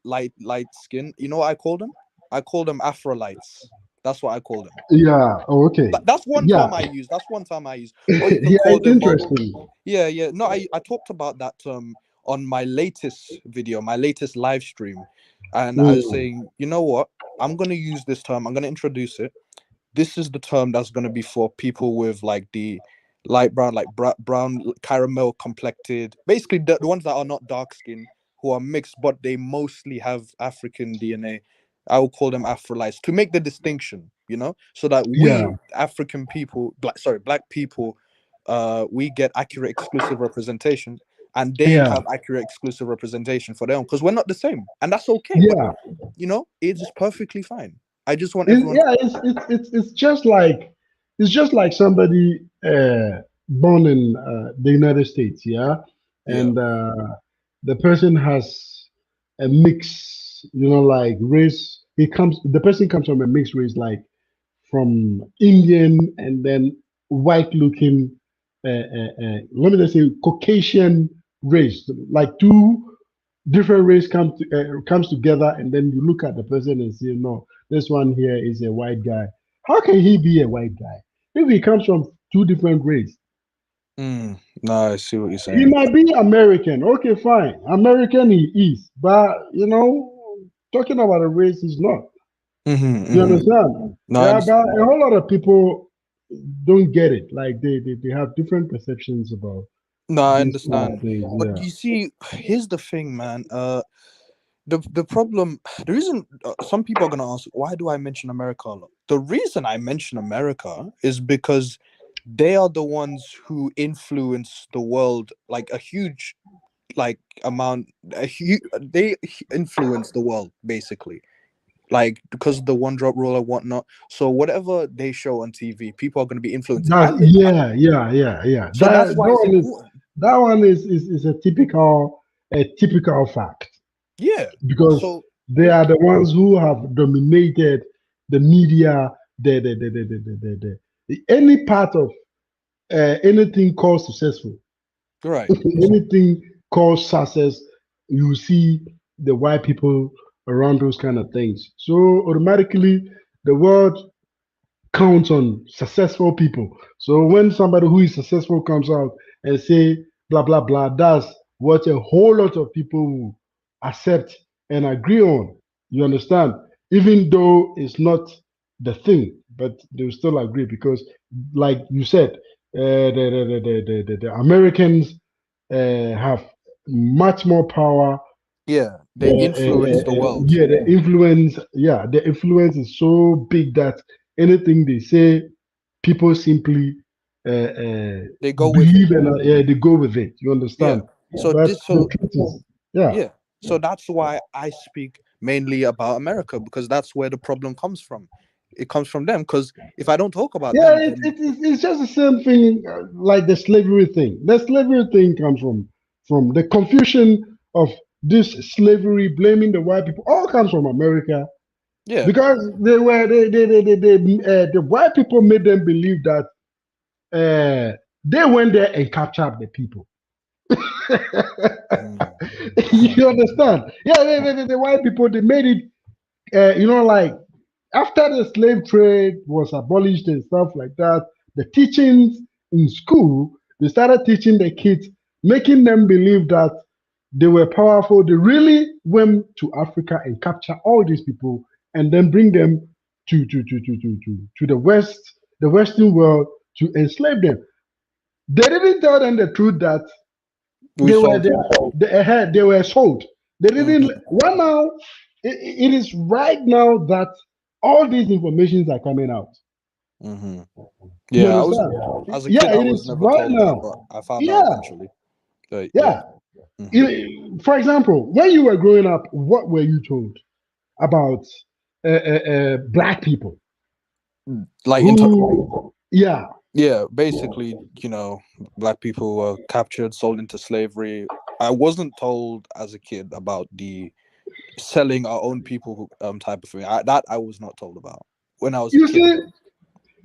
light skin, you know what I call them? I call them Afrolites. That's what I call them. yeah. Oh, okay. That's one Yeah, term I use. That's one term I use. Or you can yeah. call It's them interesting. yeah, yeah. No, I talked about that on my latest video, my latest live stream. And I was Mm, saying, you know what? I'm gonna use this term, I'm gonna introduce it. This is the term that's going to be for people with like the light brown, like brown caramel complected, basically the ones that are not dark skinned, who are mixed but they mostly have African DNA. I will call them Afrolites to make the distinction, so that yeah, we African people, black people, we get accurate exclusive representation, and they yeah, have accurate exclusive representation for them, because we're not the same, and that's okay. But yeah. it's perfectly fine. I just want everyone to. Yeah, it's just like somebody born in the United States, yeah, Yeah. and the person has a mix, like race. The person comes from a mixed race, like from Indian and then white looking, let me just say Caucasian race, like two different race comes together, and then you look at the person and say, no, this one here is a white guy. How can he be a white guy if he comes from two different race? No, I see what you're He saying. might be American. Okay, fine, American he is, but talking about a race, he's not. Mm-hmm, You mm-hmm. understand? No, I Yeah, understand. but a whole lot of people, don't get it. Like they have different perceptions about No, I these kind of understand. things. But Yeah. you see, here's the thing, man. The problem, the reason some people are gonna ask, why do I mention America a lot? The reason I mention America is because they are the ones who influence the world like a huge like amount. They influence the world basically, like because of the one drop rule and whatnot. So whatever they show on TV, people are gonna be influenced, That's and yeah. so that's why it's important. That one is a typical fact Yeah. because So they yeah, are the ones who have dominated the media, any part of anything called successful, right. anything called success, you see the white people around those kind of things. So automatically, the world counts on successful people. So when somebody who is successful comes out and say blah blah blah, that's what a whole lot of people will accept and agree on. You understand? Even though it's not the thing, but they'll still agree because, like you said, the Americans have much more power. Yeah, they influence the world. Yeah, the influence is so big that anything they say, people simply They go with it. believe and they go with it. You Yeah. understand? So But this the so truth is, yeah, yeah. So that's why I speak mainly about America, because that's where the problem comes from. It comes from them, because if I don't talk about yeah, them, then it's just the same thing like the slavery thing. The slavery thing comes from the confusion of this slavery, blaming the white people, all comes from America yeah. because the white people made them believe that they went there and captured the people. Mm. You understand? Yeah, the white people they made it. Like after the slave trade was abolished and stuff like that, the teachings in school they started teaching the kids, making them believe that they were powerful. They really went to Africa and capture all these people and then bring them to the Western world to enslave them. They didn't tell them the truth that We sold them. they were sold. They didn't. Hmm. Well, now it is right now that all these informations are coming out. Hmm. You Yeah, I was understand? as a kid, Yeah, I it was is never right told that, but now. I found out Yeah, eventually. But yeah. yeah. Hmm. For example, when you were growing up, what were you told about black people Like who? Yeah, yeah, basically, black people were captured, sold into slavery. I wasn't told as a kid about the selling our own people type of thing. That I was not told about when I was a you kid. see,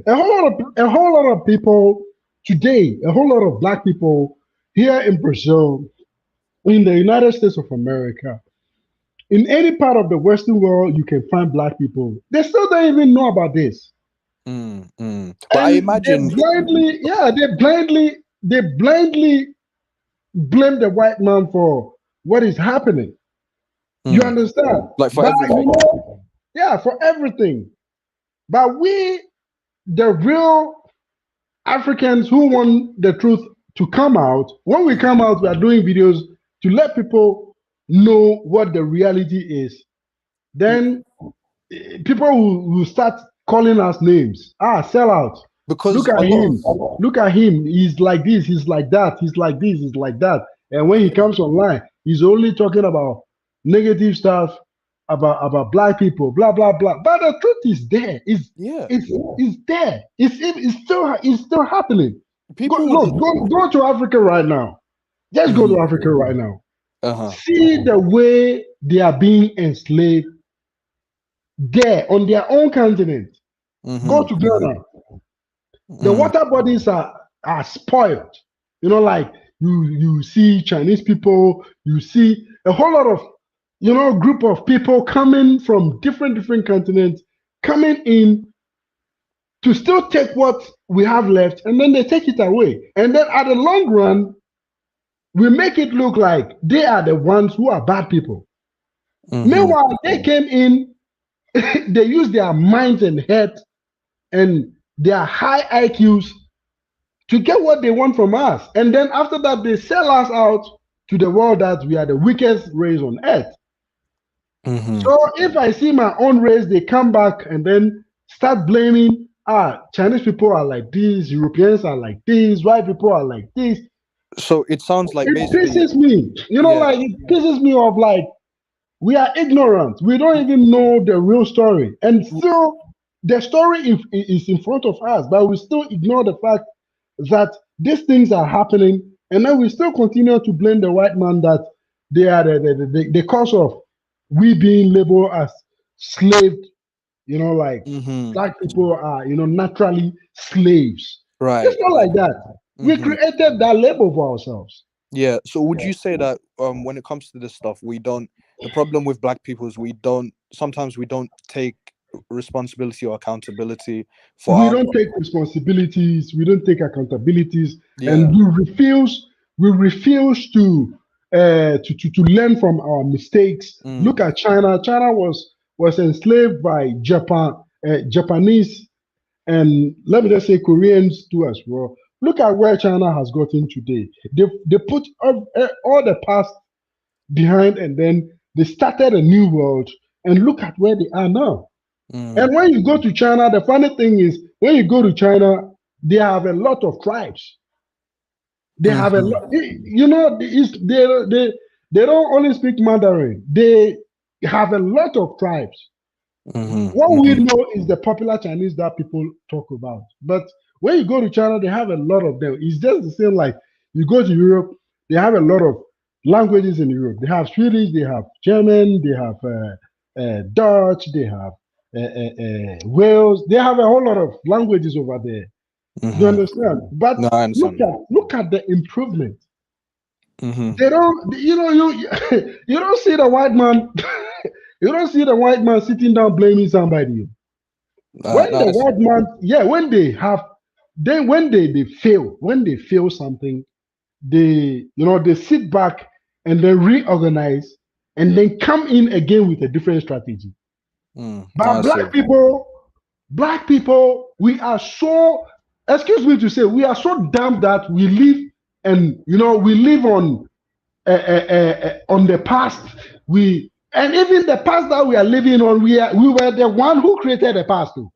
a whole lot of people today, a whole lot of black people here in Brazil, in the United States of America, in any part of the Western world, you can find black people. They still don't even know about this, But I and imagine. they blindly blame the white man for what is happening. You Mm, understand? like for But everything. yeah, for everything. But we, the real Africans who want the truth to come out, when we come out, we are doing videos to let people know what the reality is. Yeah, Then people will start calling us names. Ah, sell out. Look because at a lot of him. Look at him. He's like this. He's like that. He's like this. He's like that. And when he comes online, he's only talking about negative stuff about black people. Blah blah blah. But the truth is there. yeah, It's there. It's still happening. Go people would. look. Go to Africa right now. Just go to Africa right now. Uh-huh. See the way they are being enslaved there on their own continent. Go Mm-hmm. to Ghana. The Mm, water bodies are spoiled. Like you see Chinese people, you see a whole lot of group of people coming from different continents coming in to still take what we have left, and then they take it away. And then at the long run, we make it look like they are the ones who are bad people. mm-hmm. Meanwhile, they came in, they used their minds and head and their high IQs to get what they want from us. And then after that, they sell us out to the world that we are the weakest race on earth. Mm-hmm. So if I see my own race, they come back and then start blaming, Chinese people are like this, Europeans are like this, white people are like this. So it sounds like It basically, pisses me. yeah. Like it pisses me off. Like we are ignorant. We don't even know the real story. And still the story is in front of us, but we still ignore the fact that these things are happening. And then we still continue to blame the white man that they are the cause of we being labeled as slave, like Mm-hmm. black people are, naturally slaves. It's Right. not like that. We Mm-hmm. created that label for ourselves. Yeah. So would you say that when it comes to this stuff, the problem with black people is sometimes we don't take responsibility or accountability for We our don't take responsibilities, we don't take accountabilities, yeah. and we refuse to learn from our mistakes. Mm. Look at China. China was enslaved by Japanese, and let me just say Koreans too as well. Look at where China has gotten today. They put all the past behind, and then they started a new world, and look at where they are now. Mm. And when you go to China, the funny thing is, when you go to China, they have a lot of tribes. They have a Mm-hmm. lot. They don't only speak Mandarin. They have a lot of tribes. Mm-hmm. What we Mm-hmm. know is the popular Chinese that people talk about. But when you go to China, they have a lot of them. It's just the same like you go to Europe, they have a lot of languages in Europe. They have Swedish, they have German, they have Dutch, they have Wales. They have a whole lot of languages over there. You Mm-hmm. understand? But No, I look understand. at look at the improvement. Mm-hmm. They don't, you don't see the white man. You don't see the white man sitting down blaming somebody. When No, the I see. white man, yeah, when they have, then when they fail something, they sit back and then reorganize and then come in again with a different strategy. I But see. black people, we are so, excuse me to say, we are so dumb that we live, and we live on the past. And even the past that we are living on, we were the one who created the past. Too.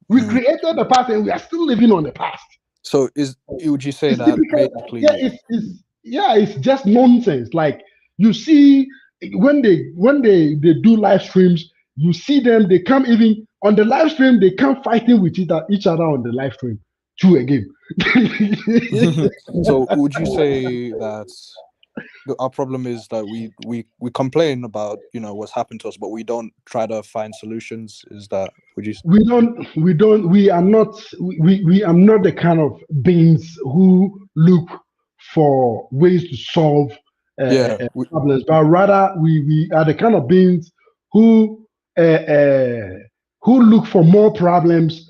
We Mm. created the past, and we are still living on the past. So would you say It's that typical. Yeah, basically? it's just nonsense. Like you see, when they do live streams, you see them. They come even on the live stream. They come fighting with each other on the live stream too again. So would you say that our problem is that we complain about what's happened to us, but we don't try to find solutions? Is that would you? We are not the kind of beings who look for ways to solve Yeah. problems, but rather we are the kind of beings who uh, uh, who look for more problems,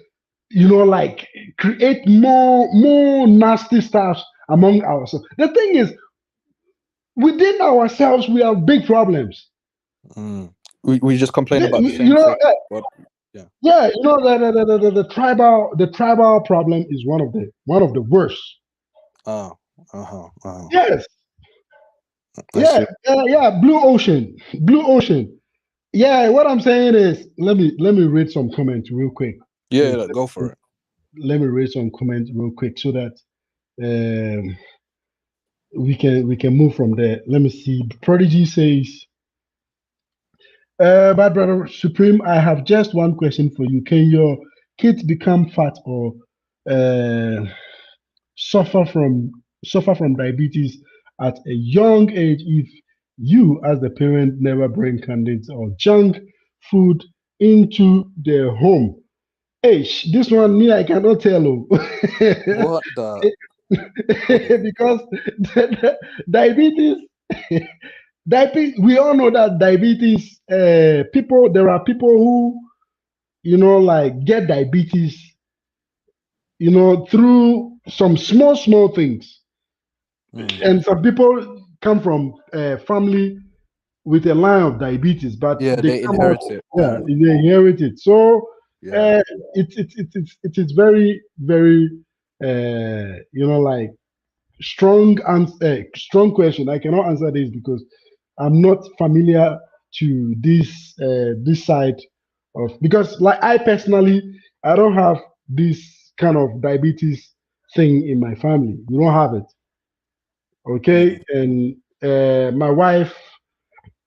like create more nasty stuff among ourselves. The thing is, within ourselves we have big problems. Mm. We just complain The- about the you same know thing. But yeah. Yeah, the tribal problem is one of the worst. Oh. Uh-huh. Uh-huh. Yes, I yeah, see. yeah. Blue Ocean. Yeah, what I'm saying is, let me read some comments real quick. Yeah, Wait, go for it. let me read some comments real quick so that um, we can move from there. Let me see. Prodigy says, "Bad brother Supreme, I have just one question for you. Can your kids become fat or uh, suffer from suffer from diabetes at a young age if you as the parent never bring candidates or junk food into their home? Hey, this one me I cannot tell you. What the? Wait. Because diabetes diabetes, we all know that diabetes, people there are people who like get diabetes through some small things. Mm. And some people come from a family with a line of diabetes, but Yeah, they they come out, inherit it. yeah, they inherit it. So Yeah. it is very very like strong question. I cannot answer this because I'm not familiar to this side of, because like I personally, I don't have this kind of diabetes thing in my family. We don't have it. Okay, Mm. and my wife,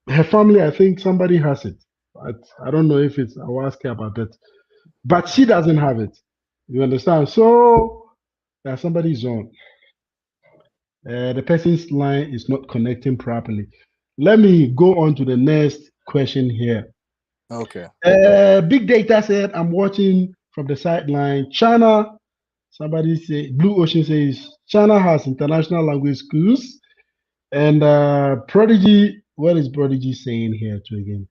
her family, I think somebody has it, but I don't know if it's. I'll ask her about that. But she doesn't have it. You understand? So somebody's on. The person's line is not connecting properly. Let me go on to the next question here. Okay. Big Data said, I'm watching from the sideline. China, somebody say, Blue Ocean says, China has international language schools. And Prodigy, what is Prodigy saying here too again?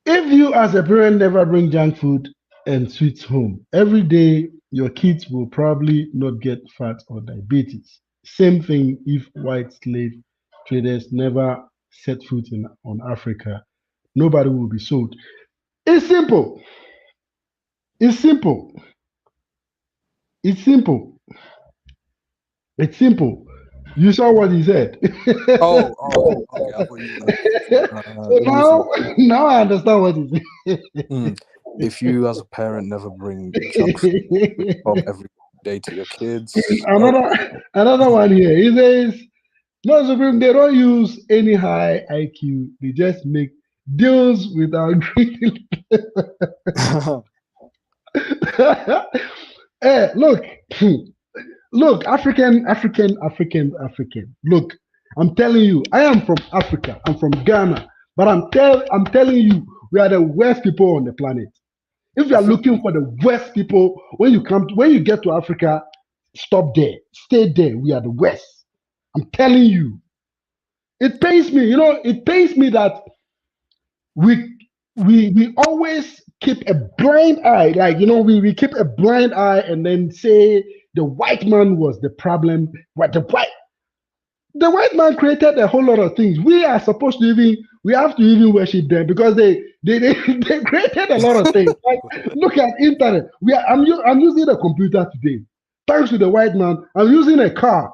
If you as a parent never bring junk food and sweets home, every day your kids will probably not get fat or diabetes. Same thing if white slave traders never set foot on Africa, nobody will be sold. It's simple. It's simple. It's simple. It's simple. You saw what he said. Oh, okay. I thought you were So let me now, see. now I understand what he Mm. If you as a parent never bring junk food home said. every day to your kids, okay. Another one here. He says, no, Supreme, they don't use any high IQ. They just make deals without agreeing. Hey, look, look, African. Look, I'm telling you, I am from Africa. I'm from Ghana, but I'm telling you, we are the worst people on the planet. If you are looking for the worst people, when you get to Africa, stop there, stay there. We are the worst. I'm telling you. It pains me, it pains me that we we always keep a blind eye, like we keep a blind eye and then say the white man was the problem. What the white man created a whole lot of things. We are supposed to we have to even worship them because they created a lot of things. Like look at internet. I'm using a computer today. Thanks to the white man, I'm using a car.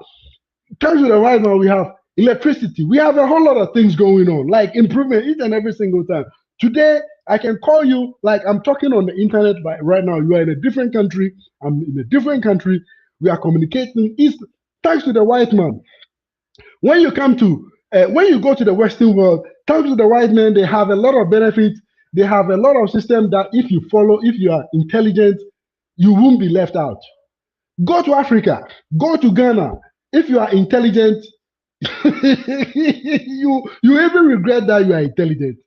Thanks to the right now, we have electricity. We have a whole lot of things going on, like improvement each and every single time. Today, I can call you like I'm talking on the internet right now. You are in a different country. I'm in a different country. We are communicating. It's thanks to the white man. When you go to the Western world, thanks to the white man, they have a lot of benefits. They have a lot of systems that if you follow, if you are intelligent, you won't be left out. Go to Africa. Go to Ghana. If you are intelligent, you even regret that you are intelligent.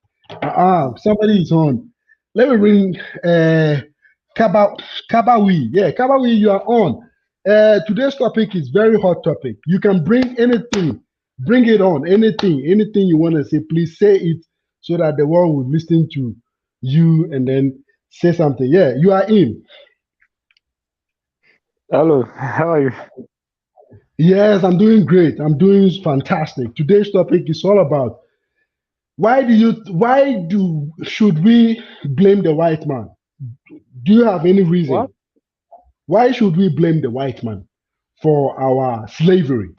Somebody is on. Let me bring Kaba Kabawi. Yeah, Kabawi, you are on. Today's topic is very hot topic. You can bring anything, bring it on. Anything you want to say, please say it so that the world will listen to you and then say something. Yeah, you are in. Hello, how are you? Yes, I'm doing great. I'm doing fantastic. Today's topic is all about why do should we blame the white man? Do you have any What? reason? Why should we blame the white man for our slavery?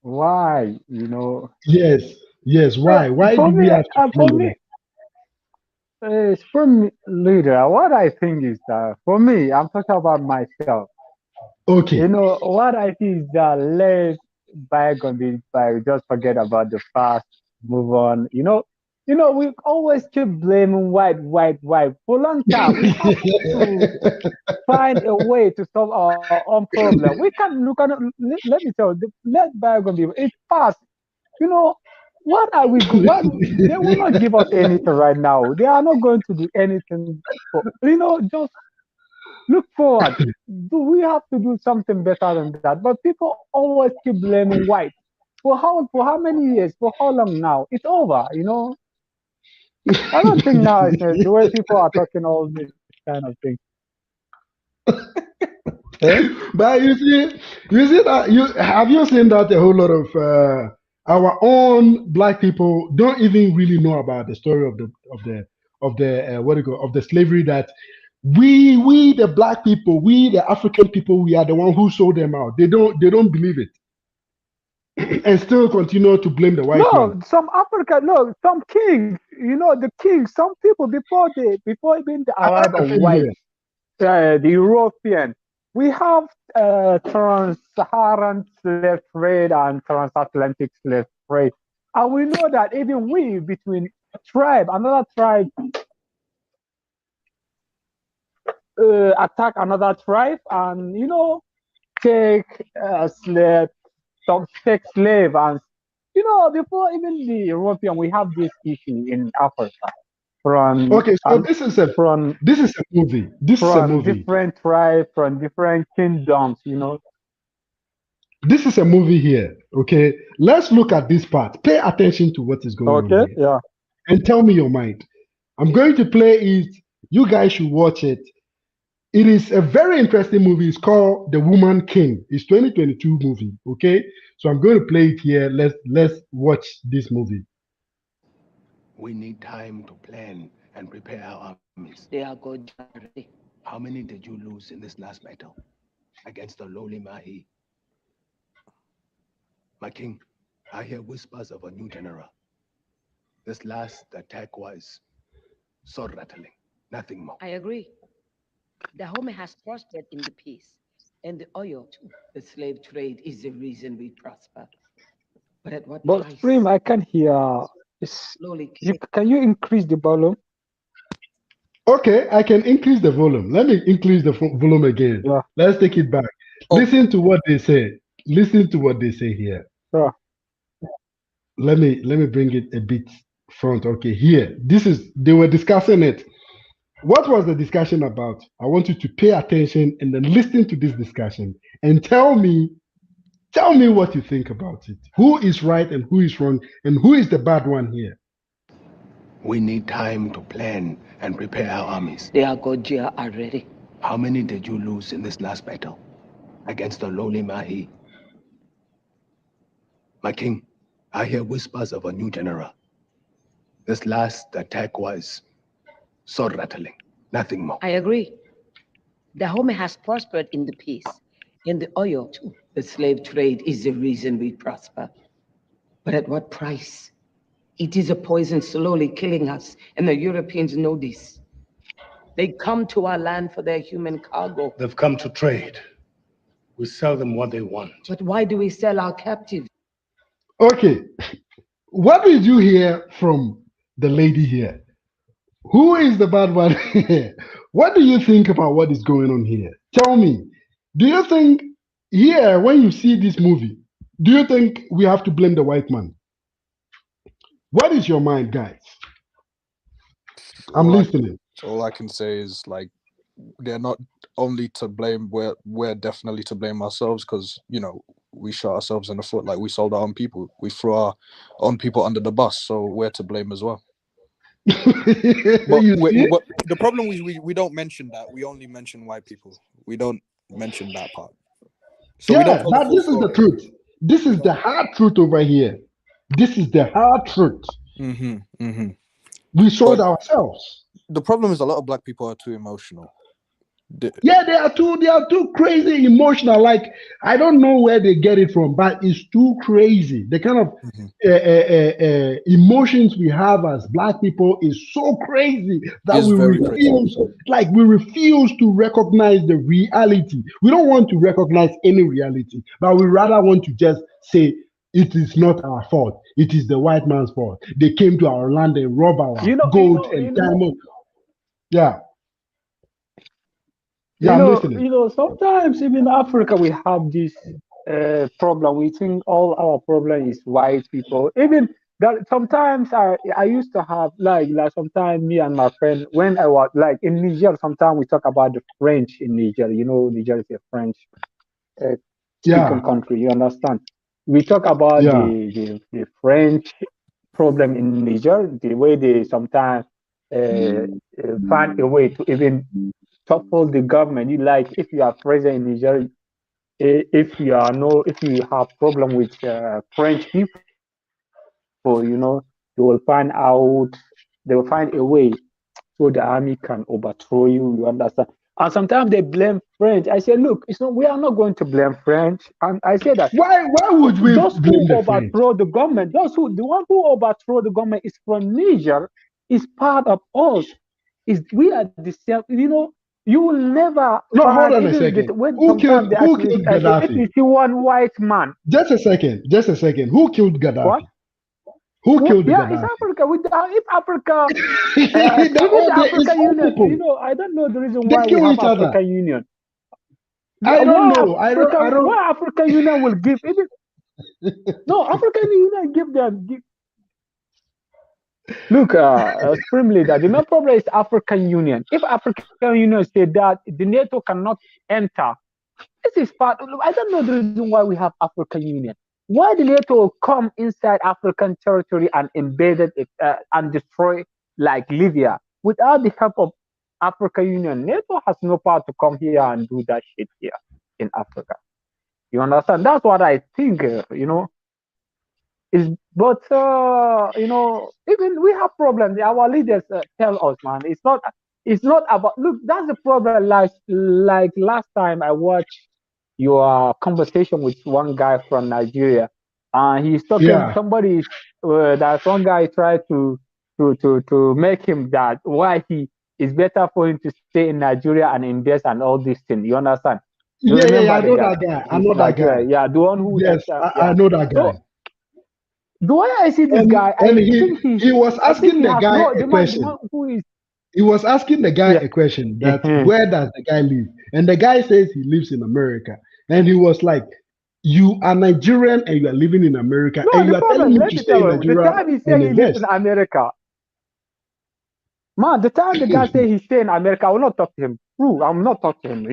Why? Yes, yes. Uh, Why? Why for do we me, have to for blame them? me, for me, leader. What I think is that for me, I'm talking about myself. Okay. What I think is that let bygone be by. Just forget about the past, move on. We always keep blaming white. For a long time, we have to find a way to solve our own problem. Let me tell you, let bygone be. It's past. You know, what are we go? What they will not give us anything right now. They are not going to do anything. Just look forward. Do we have to do something better than that? But people always keep blaming white. For how many years? For how long now? It's over. I don't think now it's the way people are talking all this kind of thing. Eh? But you see that you seen that a whole lot of our own black people don't even really know about the story what do you call, of the slavery that we the black people, we the African people, we are the one who sold them out. They don't believe it and still continue to blame the white man. No, some Africa, no, some kings, the kings, some people before even the I arrival of feel here. whites, the European, we have trans-Saharan slave trade and transatlantic slave trade. And we know that even we, between another tribe attack another tribe and, take slave, some take slave. And, before even the European, we have this issue in Africa from, Okay, so and from this is a movie. This is a from movie. different tribes, from different kingdoms. This is a movie here. Okay, let's look at this part. Pay attention to what is going on Okay, here yeah. and tell me your mind. I'm going to play it. You guys should watch it. It is a very interesting movie. It's called The Woman King. It's 2022 movie. Okay, so I'm going to play it here. Let's watch this movie. We need time to plan and prepare our armies. They are good already. How many did you lose in this last battle against the lowly Mahi? My king, I hear whispers of a new general. This last attack was sword rattling, nothing more. I agree. Dahomey has prospered in the peace and the oil too. The slave trade is the reason we prosper. But at what But price? Stream, I can hear. Slowly Can you increase the volume? Okay, I can increase the volume. Let me increase the volume again. Yeah, Let's take it back. Oh, Listen to what they say. Listen to what they say here. yeah. Let me bring it a bit front. Okay, here. This is they were discussing it. What was the discussion about? I want you to pay attention and then listen to this discussion and tell me what you think about it. Who is right and who is wrong and who is the bad one here? We need time to plan and prepare our armies. they are Gojia already. How many did you lose in this last battle against the lowly Mahi? My king, I hear whispers of a new general. This last attack was sword rattling, nothing more. I agree. Dahomey has prospered in the peace and the oil too. The slave trade is the reason we prosper. But at what price? It is a poison slowly killing us, and the Europeans know this. They come to our land for their human cargo. They've come to trade. We sell them what they want. But why do we sell our captives? Okay, what did you hear from the lady here? Who is the bad one here? What do you think about what is going on here? Tell me. Do you think here, when you see this movie, do you think we have to blame the white man? What is your mind, guys? I'm all I, listening. all I can say is like they're not only to blame. We're definitely to blame ourselves because we shot ourselves in the foot. Like we sold our own people. We threw our own people under the bus. So we're to blame as well. But You see? the problem is we don't mention that. We only mention white people. We don't mention that part. So we don't Yeah, tell the but full this is the story. truth. This is the hard truth over here. This is the hard truth. We sold But ourselves. the problem is a lot of black people are too emotional. Yeah, they are too crazy emotional. Like I don't know where they get it from, but it's too crazy. The kind of emotions we have as black people is so crazy that It's we very crazy. refuse to recognize the reality. We don't want to recognize any reality, but we rather want to just say it is not our fault. It is the white man's fault. They came to our land and robbed our You know, you gold know, and you know, diamond. Yeah, yeah, you I'm know, listening. you know. Sometimes even in Africa we have this problem. We think all our problem is white people. Even that sometimes I used to have like sometimes me and my friend when I was like in Niger. Sometimes we talk about the French in Niger. Niger is a French uh, speaking Yeah, country. You understand? We talk about yeah. the French problem in Niger, the way they sometimes find a way to even topple the government. Like if you are president in Niger, if you have problem with French people, they will find out, they will find a way. before the army can overthrow you. You understand? And sometimes they blame French. I say, look, it's not. We are not going to blame French. And I say that Why would we those who blame the French? overthrow the government, the one who overthrow the government is from Niger, is part of us. Is we are the same. You will never No, hold find on a even second. when sometimes they Who actually killed if Gaddafi? you see one white man, Just a second. Just a second. Who killed what? Gaddafi? Who killed Yeah, it's Gaddafi? Africa. If Africa, even All the it's African all Union, people. I don't know the reason They why we kill have each other. African Union. I don't know. I don't. Why African Union will give even no African Union give them look supreme leader. The main problem is African Union. If African Union say that the NATO cannot enter, this is part. I don't know the reason why we have African Union. Why the NATO come inside African territory and invaded it and destroy like Libya without the help of African Union? NATO has no power to come here and do that shit here in Africa. You understand? That's what I think. Is but even we have problems. Our leaders tell us, man, it's not about. Look, that's the problem. Like last time I watched your conversation with one guy from Nigeria. He's talking. Yeah. That one guy tried to make him that why he is better for him to stay in Nigeria and invest and all these things. You understand? You Yeah. remember I the know guy? that guy. I He's know that Nigeria. guy. Yeah, the one who Yes, I yeah. know that guy. So the way I see this guy, And I think he was I think asking he the has guy no a the question. man who is He was asking the guy yeah. a question that Uh-huh. where does the guy live? And the guy says he lives in America. And he was like, you are Nigerian and you are living in America No, and the you are telling problem. me Let to me stay tell in you. The Nigeria time he and say he lives in invest. America, man, the time the guy say he stay in America, I will not talk to him. True, I'm not talk to him.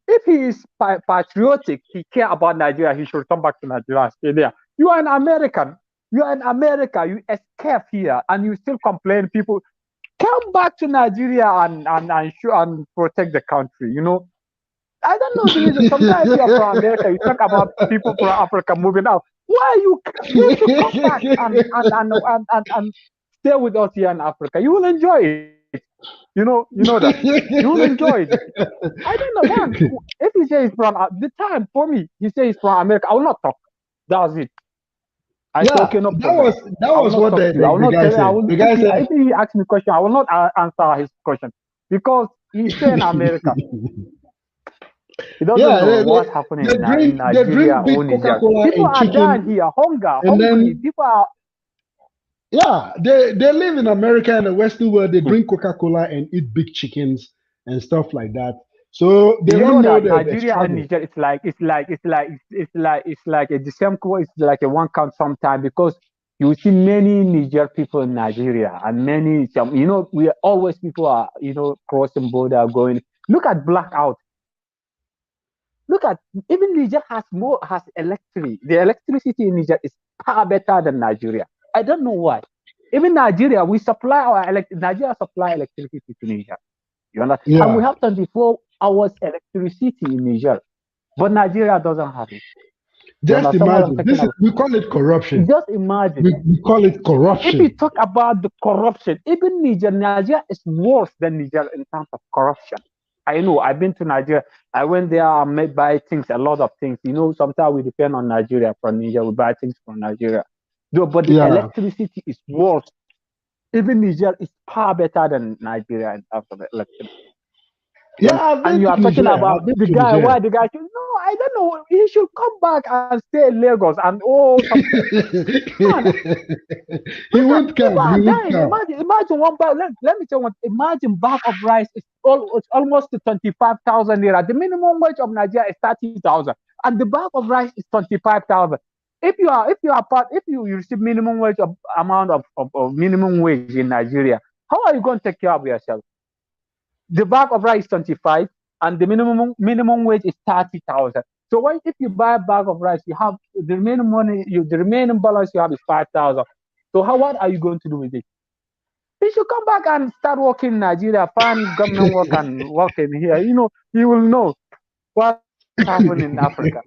If he is patriotic, he care about Nigeria, he should come back to Nigeria and stay there. You are an American. You are in America. You escape here, and you still complain. People come back to Nigeria and protect the country. I don't know the reason. Sometimes if you are from America, you talk about people from Africa moving out. Why you should come back and stay with us here in Africa. You will enjoy it. You know that. You will enjoy it. I don't know, man. If he says he's from the time for me, he says he's from America, I will not talk. That's it. I say okay, Yeah, no that problem. was that I will was not what talk to you. I will the not guy tell you. I said. will The guy said, if he asks me question, I will not answer his question because he's stay in America. He doesn't yeah, know what's happening in they Nigeria drink big or Niger. Coca-Cola People and are dying chicken, here, hunger, and hungry. then People are. yeah, they live in America and the Western world. They drink Coca-Cola and eat big chickens and stuff like that. So they You don't know know that the Nigeria and struggle. Niger, it's like a the same. It's like a one count sometime because you see many Niger people in Nigeria and many some. We are always people are crossing border going. Look at blackout. Look at even Niger has electricity. The electricity in Niger is far better than Nigeria. I don't know why. Even Nigeria, we supply Nigeria supply electricity to Niger. You understand? And we Yeah, have 24 hours electricity in Niger, but Nigeria doesn't have it. You just understand what I'm imagine. talking about? We call it corruption. Just imagine. We call it If you corruption. talk about the corruption, even Nigeria is worse than Niger in terms of corruption. I know. I've been to Nigeria. I went there and made buy things, a lot of things. Sometimes we depend on Nigeria from Niger. We buy things from Nigeria. Though, but the Yeah, electricity is worse. Even Niger is far better than Nigeria in terms of electricity. yeah. I've And been you to are talking Niger. about I've been the to guy. Niger. Why the guy should? No, I don't know. He should come back and stay in Lagos. And man, He look at won't people come. He are won't dying. come. Imagine one bag. Let me tell you what. Imagine bag of rice is it's almost to 25,000 naira. The minimum wage of Nigeria is 30,000, and the bag of rice is 25,000. If you receive minimum wage amount of minimum wage in Nigeria, how are you going to take care of yourself? The bag of rice is 25 and the minimum wage is 30,000. So if you buy a bag of rice, you have the remaining the remaining balance you have is 5,000. So what are you going to do with it? You should come back and start working in Nigeria, find government work and work in here. You will know what's happening in Africa.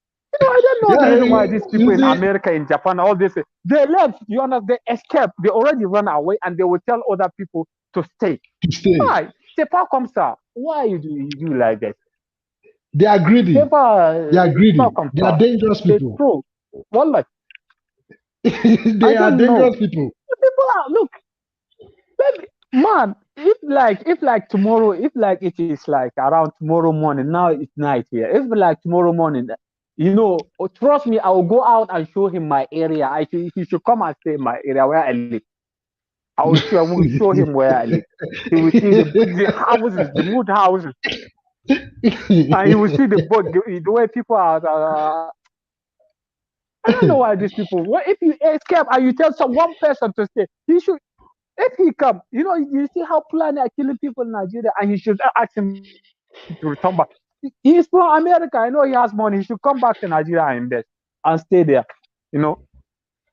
I don't know the reason why Yeah, these people in you see, America, in Japan, all this, they left, they escaped, they already run away, and they will tell other people to stay. to stay. Why? C'est pas comme ça. Why you do like that? They are greedy. C'est pas comme They are ça. dangerous C'est people. true. Wallah, They I are don't know. dangerous people. People are look, baby, man. If like tomorrow, if like it is like around tomorrow morning. Now it's night here. If like tomorrow morning, trust me, I will go out and show him my area. He should come and stay in my area where I live. I will show him where I live. He will see the houses, the wood houses, and he will see the way people are. I don't know why these people. If you escape and you tell some one person to stay, he should. If he come, you see how Fulani are killing people in Nigeria, and he should ask him to return back. He's from America. I know he has money. He should come back to Nigeria and invest and stay there. You know,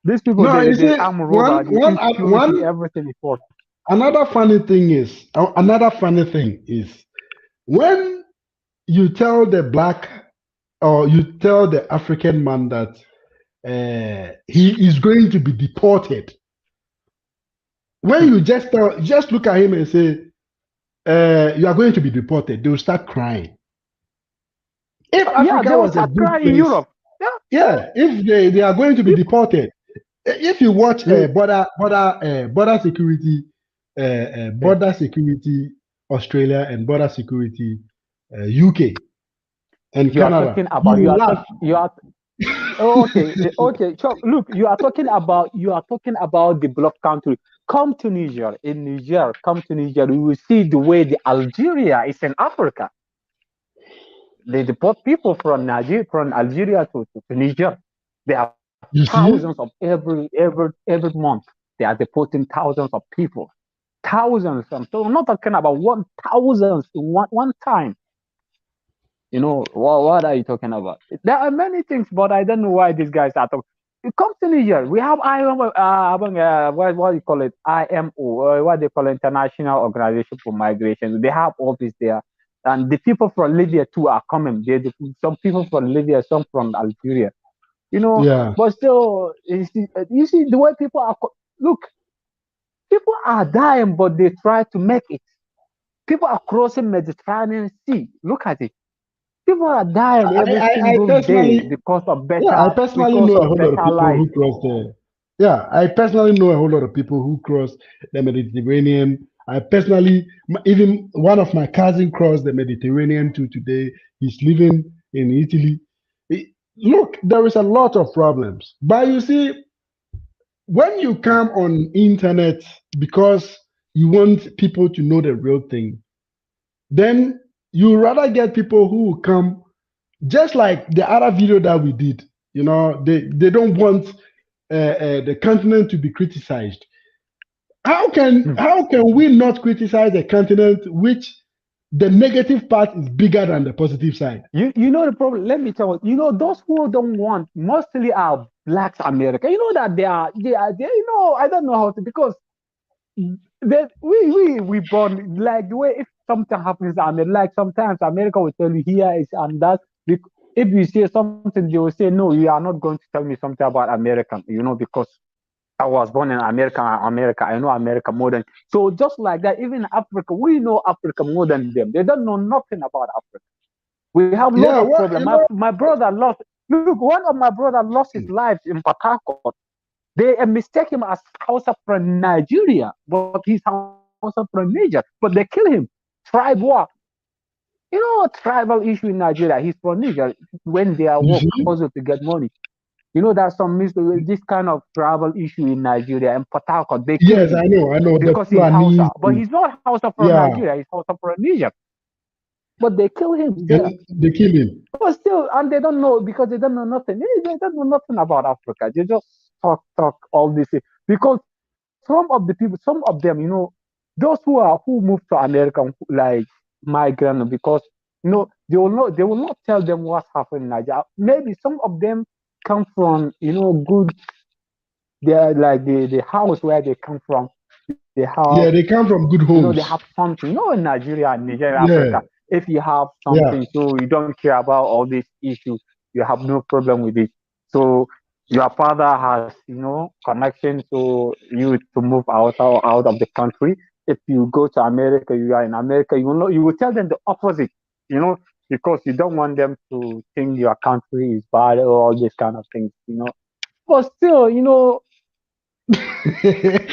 these people, No, you they see, arm robber, one, the one, insecurity, one. everything is for. Another funny thing is when you tell the black or you tell the African man that he is going to be deported. When you just look at him and say you are going to be deported, they will start crying. If Yeah, Africa they will was a start good crying in place, Europe. Yeah, yeah, if they are going to be people. deported, if you watch border security Australia and border security UK and You are Canada, talking about you will laugh. you are oh, okay, okay. So look, you are talking about the block country. Come to Niger. In Niger, come to Niger. You will see the way the Algeria is in Africa. They deport people from Nigeria, from Algeria to Niger. They have You thousands of see? every month. They are deporting thousands of people. Thousands. So I'm not talking about 1,000 in one time. What are you talking about? There are many things, but I don't know why these guys are talking. It comes to Niger. We have what do you call it? IMO, what they call International Organization for Migration. They have office there, and the people from Libya too are coming. Some people from Libya, some from Algeria. Yeah. But still, you see the way people are. Look, people are dying, but they try to make it. People are crossing Mediterranean Sea. Look at it. People are dying every I single day personally, yeah, I personally because know a of whole lot of better people life. who cross the. Yeah, I personally know a whole lot of people who cross the Mediterranean. Even one of my cousin crossed the Mediterranean to today. He's living in Italy. Look, there is a lot of problems, but you see, when you come on internet because you want people to know the real thing, then you rather get people who will come just like the other video that we did. They don't want the continent to be criticized. How can we not criticize a continent which the negative part is bigger than the positive side? You know the problem. Let me tell you. Those who don't want mostly are blacks America. You know that they. I don't know how to, because we born like the way, if something happens, like sometimes America will tell you here is and that. If you say something, they will say no. You are not going to tell me something about American. Because I was born in America. I know America more than. So just like that, even Africa, we know Africa more than them. They don't know nothing about Africa. We have a lot Yeah, of well, problems. My brother lost. Look, one of my brother lost his life in Port Harcourt. They mistake him as Hausa from Nigeria, but he's Hausa from Niger. But they kill him. Tribe war. Tribal issue in Nigeria. He's from Niger. When they are you work, see? hustle to get money. There's this kind of tribal issue in Nigeria and Port Harcourt. They kill Yes, him I know. The because he's Fulani, Hausa, but he's not Hausa from yeah, Nigeria. He's Hausa from Niger. But they kill him there. and they kill him. But still, and they don't know, because they don't know nothing. They don't know nothing about Africa. They just talk all this. Because some of the people, some of them, those who moved to America, like migrant, because they will not tell them what's happening in Nigeria. Maybe some of them come from good. They're like the house where they come from. They have Yeah, they come from good they have homes. something. In Nigeria and Nigeria, Africa, Yeah, if you have yeah, something, so you don't care about all these issues, you have no problem with it. So your father has, connection to you to move out of the country. If you go to America, you are in America, you will know, you will tell them the opposite, you know, because you don't want them to think your country is bad or all these kind of things, you know. But still, you know,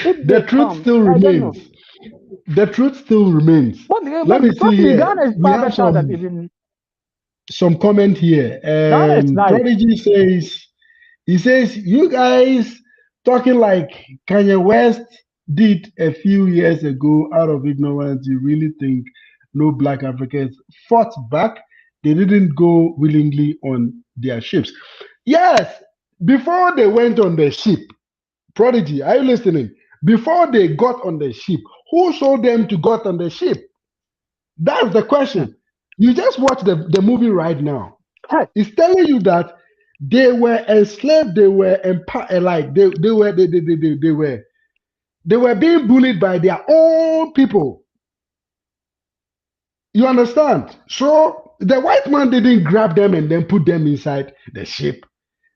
if The they truth come, still I don't know. remains. The truth still remains. But Let me see trust me, here. Ghana is We far have better than even some comment here, Ghana is and nice. Prodigy says he says you guys talking like Kanye West did a few years ago out of ignorance. You really think no black Africans fought back? They didn't go willingly on their ships. Yes, before they went on the ship, Prodigy, are you listening? Before they got on the ship, who told them to got on the ship? That's the Hmm. question. You just watch the movie right now. Hey, It's telling you that they were enslaved, they were like they were being bullied by their own people. You understand? So the white man didn't grab them and then put them inside the ship.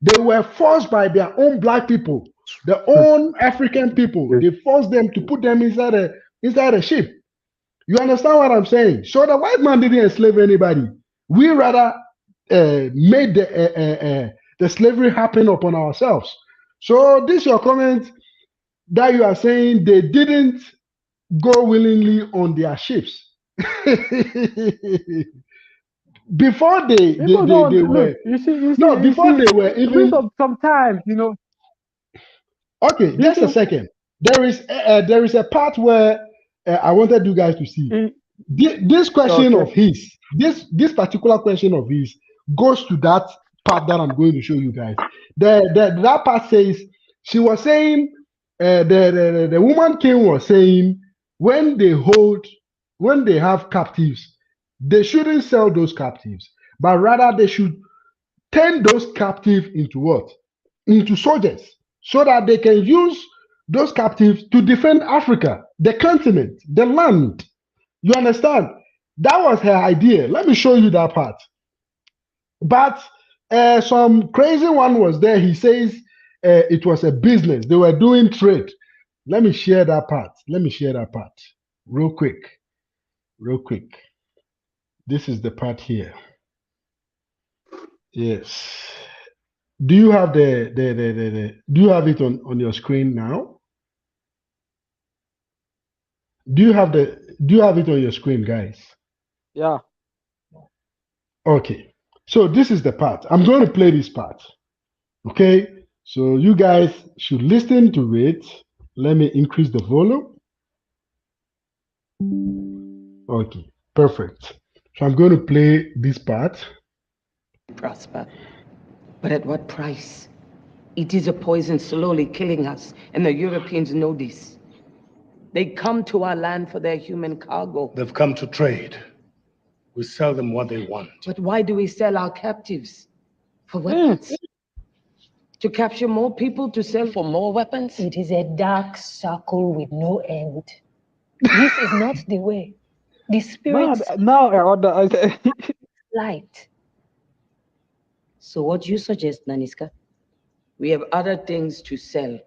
They were forced by their own black people, their hmm, own African people. yes, They forced them to put them inside a ship. You understand what I'm saying? So the white man didn't enslave anybody. We rather made the slavery happen upon ourselves. So this your comment that you are saying they didn't go willingly on their ships. Before people don't they look. were no You before see. they were Even even sometimes, you know, okay. you Just see, a second. There is a part where I wanted you guys to see. eh, This question okay, of his, this particular question of his goes to that part that I'm going to show you guys. That part says she was saying the woman king was saying when they hold when they have captives, they shouldn't sell those captives, but rather they should turn those captives into what? Into soldiers, so that they can use those captives to defend Africa, the continent, the land. You understand? That was her idea. Let me show you that part. But some crazy one was there. He says it was a business. They were doing trade. Let me share that part. Let me share that part real quick. Real quick. This is the part here. Yes. Do you have do you have it on your screen now? Do you have it on your screen, guys? yeah. Okay. So this is the part. I'm going to play this part. Okay, so you guys should listen to it. Let me increase the volume. Okay, perfect. So I'm going to play this part. Prosper. But at what price? It is a poison slowly killing us, and the Europeans know this. They come to our land for their human cargo. They've come to trade. We sell them what they want. But why do we sell our captives? For Hmm. weapons? To capture more people to sell for more weapons? It is a dark circle with no end. This is not the way. The spirits Now I order. light. So what do you suggest, Naniska? We have other things to sell.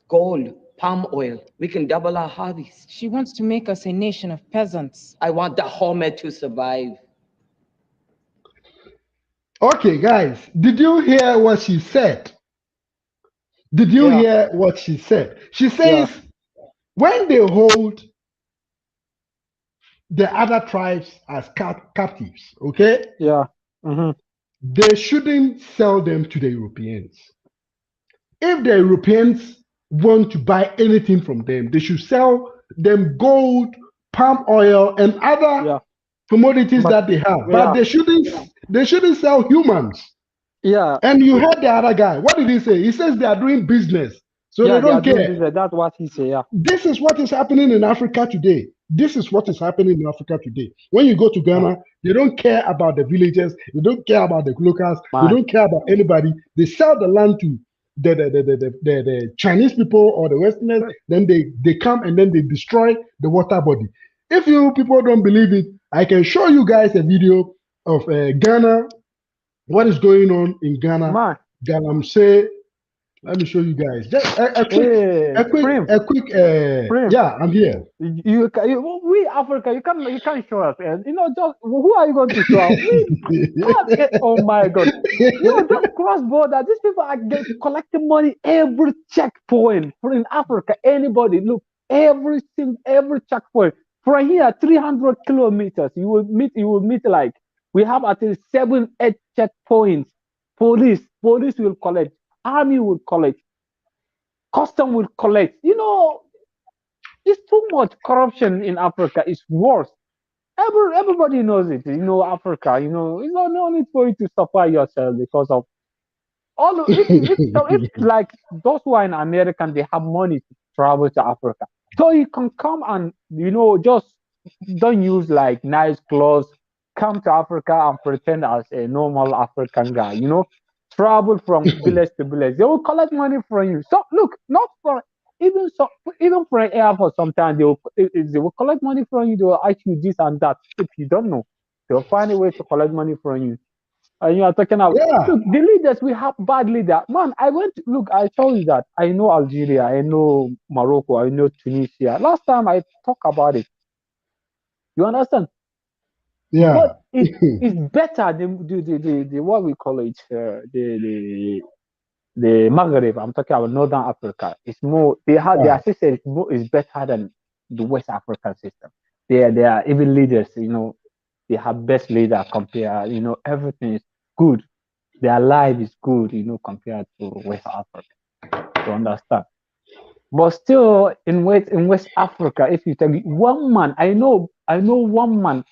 Gold, palm oil. We can double our harvest. She wants to make us a nation of peasants. I want the Homer to survive. Okay, guys, did you hear what she said? Did you Yeah, hear what she said? She yeah, says when they hold the other tribes as captives, okay, yeah. Mm-hmm. they shouldn't sell them to the Europeans. If the Europeans want to buy anything from them, they should sell them gold, palm oil, and other Yeah. commodities But that they have. But yeah, they shouldn't sell humans. yeah, And you heard the other guy. What did he say? He says they are doing business, so they yeah. They are don't doing care. business. That's what he say. Yeah, This is what is happening in Africa today. This is what is happening in Africa today. When you go to yeah. Ghana, they don't care about the villagers, they don't care about the locals, they Man, don't care about anybody. They sell the land to the Chinese people or the Westerners, then they come and then they destroy the water body. If you people don't believe it, I can show you guys a video of Ghana, what is going on in Ghana, man. Galamsey, Let me show you guys. Just a Hey, Prim, Prim. yeah, I'm here. We Africa, you can't show us. You know, just who are you going to show? We God, oh my God, just cross border. These people are collecting money every checkpoint. For in Africa, anybody look every checkpoint. From here, 300 kilometers, you will meet like we have at least 7, 8 checkpoints. Police will collect, army will collect, custom will collect. It's too much corruption in Africa. It's worse. Everybody knows it. Africa. It's no need for you to suffer yourself because of if like those who are in America and they have money to travel to Africa, so you can come and just don't use like nice clothes. Come to Africa and pretend as a normal African guy. Travel from village to village. They will collect money from you. So look, not for even so even for an airport. Sometimes they will collect money from you. They will ask you this and that. If you don't know, they'll find a way to collect money from you. And you are talking about, Yeah, look, the leaders, we have bad leader. Man, look, I told you that I know Algeria, I know Morocco, I know Tunisia. Last time I talked about it. You understand? yeah, But it is better than the what we call it, the Maghreb. I'm talking about Northern Africa. It's more, their yeah. system is better than the West African system. They are even leaders, they have best leader compared, everything is good. Their life is good, compared to West Africa. You understand? But still, in West Africa, if you tell me one man, I know one man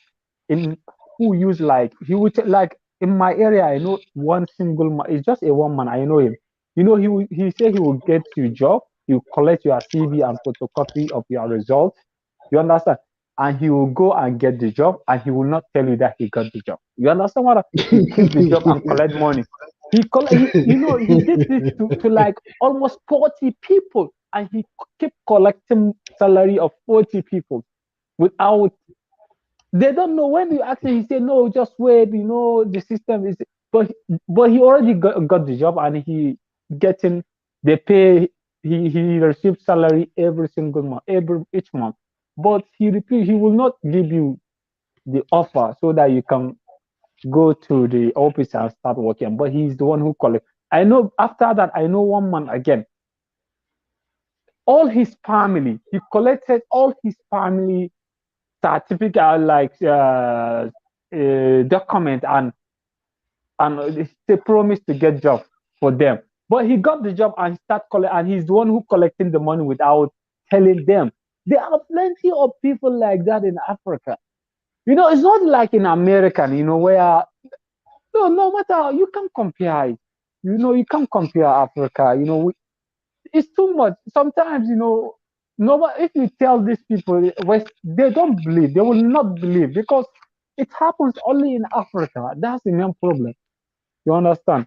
in who use like he would like in my area. I know one single man. It's just a one man. I know him. He say he will get you job. He will collect your CV and photocopy of your results. You understand? And he will go and get the job, and he will not tell you that he got the job. You understand what? He keep the job and collect money. He did this to like almost 40 people, and he keep collecting salary of 40 people without, they don't know. When you ask him, he say no, just wait. The system is, but he already got the job, and he getting, they pay. He receives salary every single month, each month. But he will not give you the offer so that you can go to the office and start working. But he's the one who collect. I know after that, I know one man again. All his family, he collected all his family certificate, like document, and they promised to get job for them. But he got the job and he start collect, and he's the one who collecting the money without telling them. There are plenty of people like that in Africa. It's not like in America, where no matter how, you can compare it. You can compare Africa. It's too much. Sometimes, no, if you tell these people West, they don't believe. They will not believe because it happens only in Africa. That's the main problem. You understand?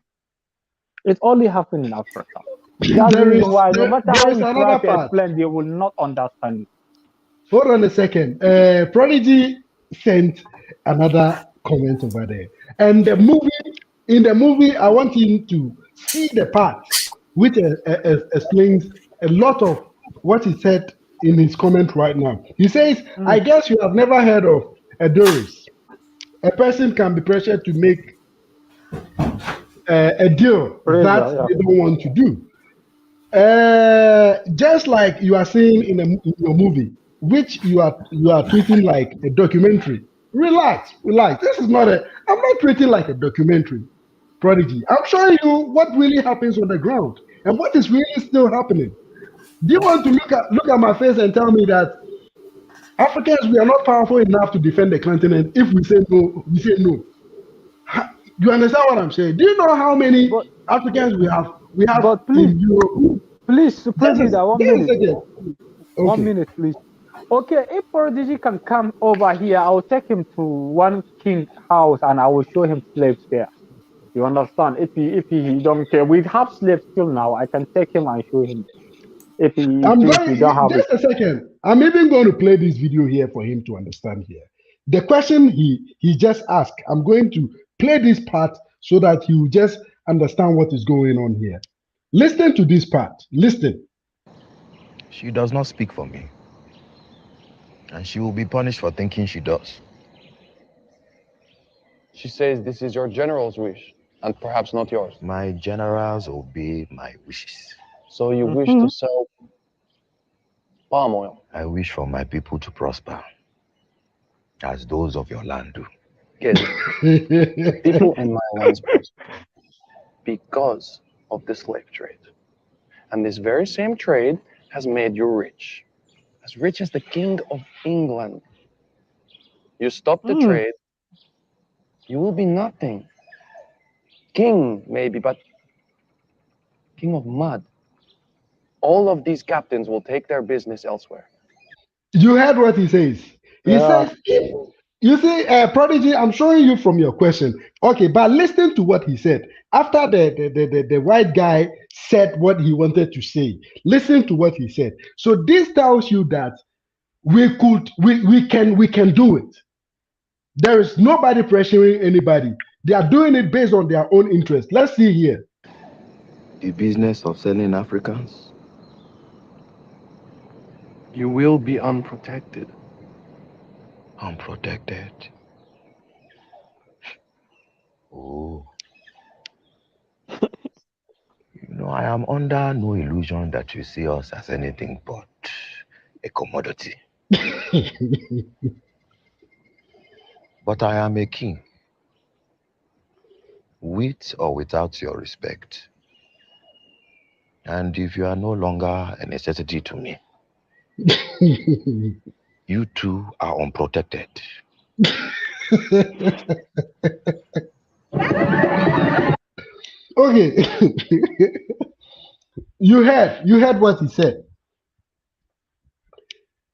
It only happens in Africa. That's the There is reason why no matter there how is we try another to part. explain, they will not understand it. Hold on a second. Prodigy sent another comment over there. And in the movie, I want him to see the part which explains a lot of what he said in his comment right now. He says, I Mm. guess you have never heard of a Doris. A person can be pressured to make a deal Pressure, that yeah. they don't want to do. Just like you are saying in your movie, which you are treating like a documentary. Relax, relax. This is not a. I'm not treating like a documentary, Prodigy. I'm showing you what really happens on the ground and what is really still happening. Do you want to look at my face and tell me that Africans, we are not powerful enough to defend the continent? If we say no, we say no. You understand what I'm saying? Do you know how many But Africans we have but please, in Europe? Supreme Leader, one Just a minute. second. One Okay. minute, please. Okay, if Prodigy can come over here, I will take him to one king house and I will show him slaves there. You understand? If he don't care, we have slaves still now. I can take him and show him. If we don't have it, Just a second. I'm even going to play this video here for him to understand here. The question he just asked, I'm going to play this part so that he will just understand what is going on here. Listen to this part. Listen. She does not speak for me, and she will be punished for thinking she does. She says this is your general's wish, and perhaps not yours. My generals obey my wishes. So you wish Mm-hmm. to sell palm oil? I wish for my people to prosper, as those of your land do. Good. The people in my lands prosper because of the slave trade. And this very same trade has made you rich as the King of England. You stop the Mm. trade, you will be nothing. King, maybe, but king of mud. All of these captains will take their business elsewhere. You heard what he says. He Yeah. says, if you see, Prodigy, I'm showing you from your question. Okay, but listen to what he said. After the white guy said what he wanted to say, listen to what he said. So this tells you that we can do it. There is nobody pressuring anybody. They are doing it based on their own interest. Let's see here. The business of selling Africans? You will be unprotected. Unprotected. Oh. I am under no illusion that you see us as anything but a commodity. But I am a king, with or without your respect. And if you are no longer a necessity to me, you too are unprotected. Okay. You heard what he said.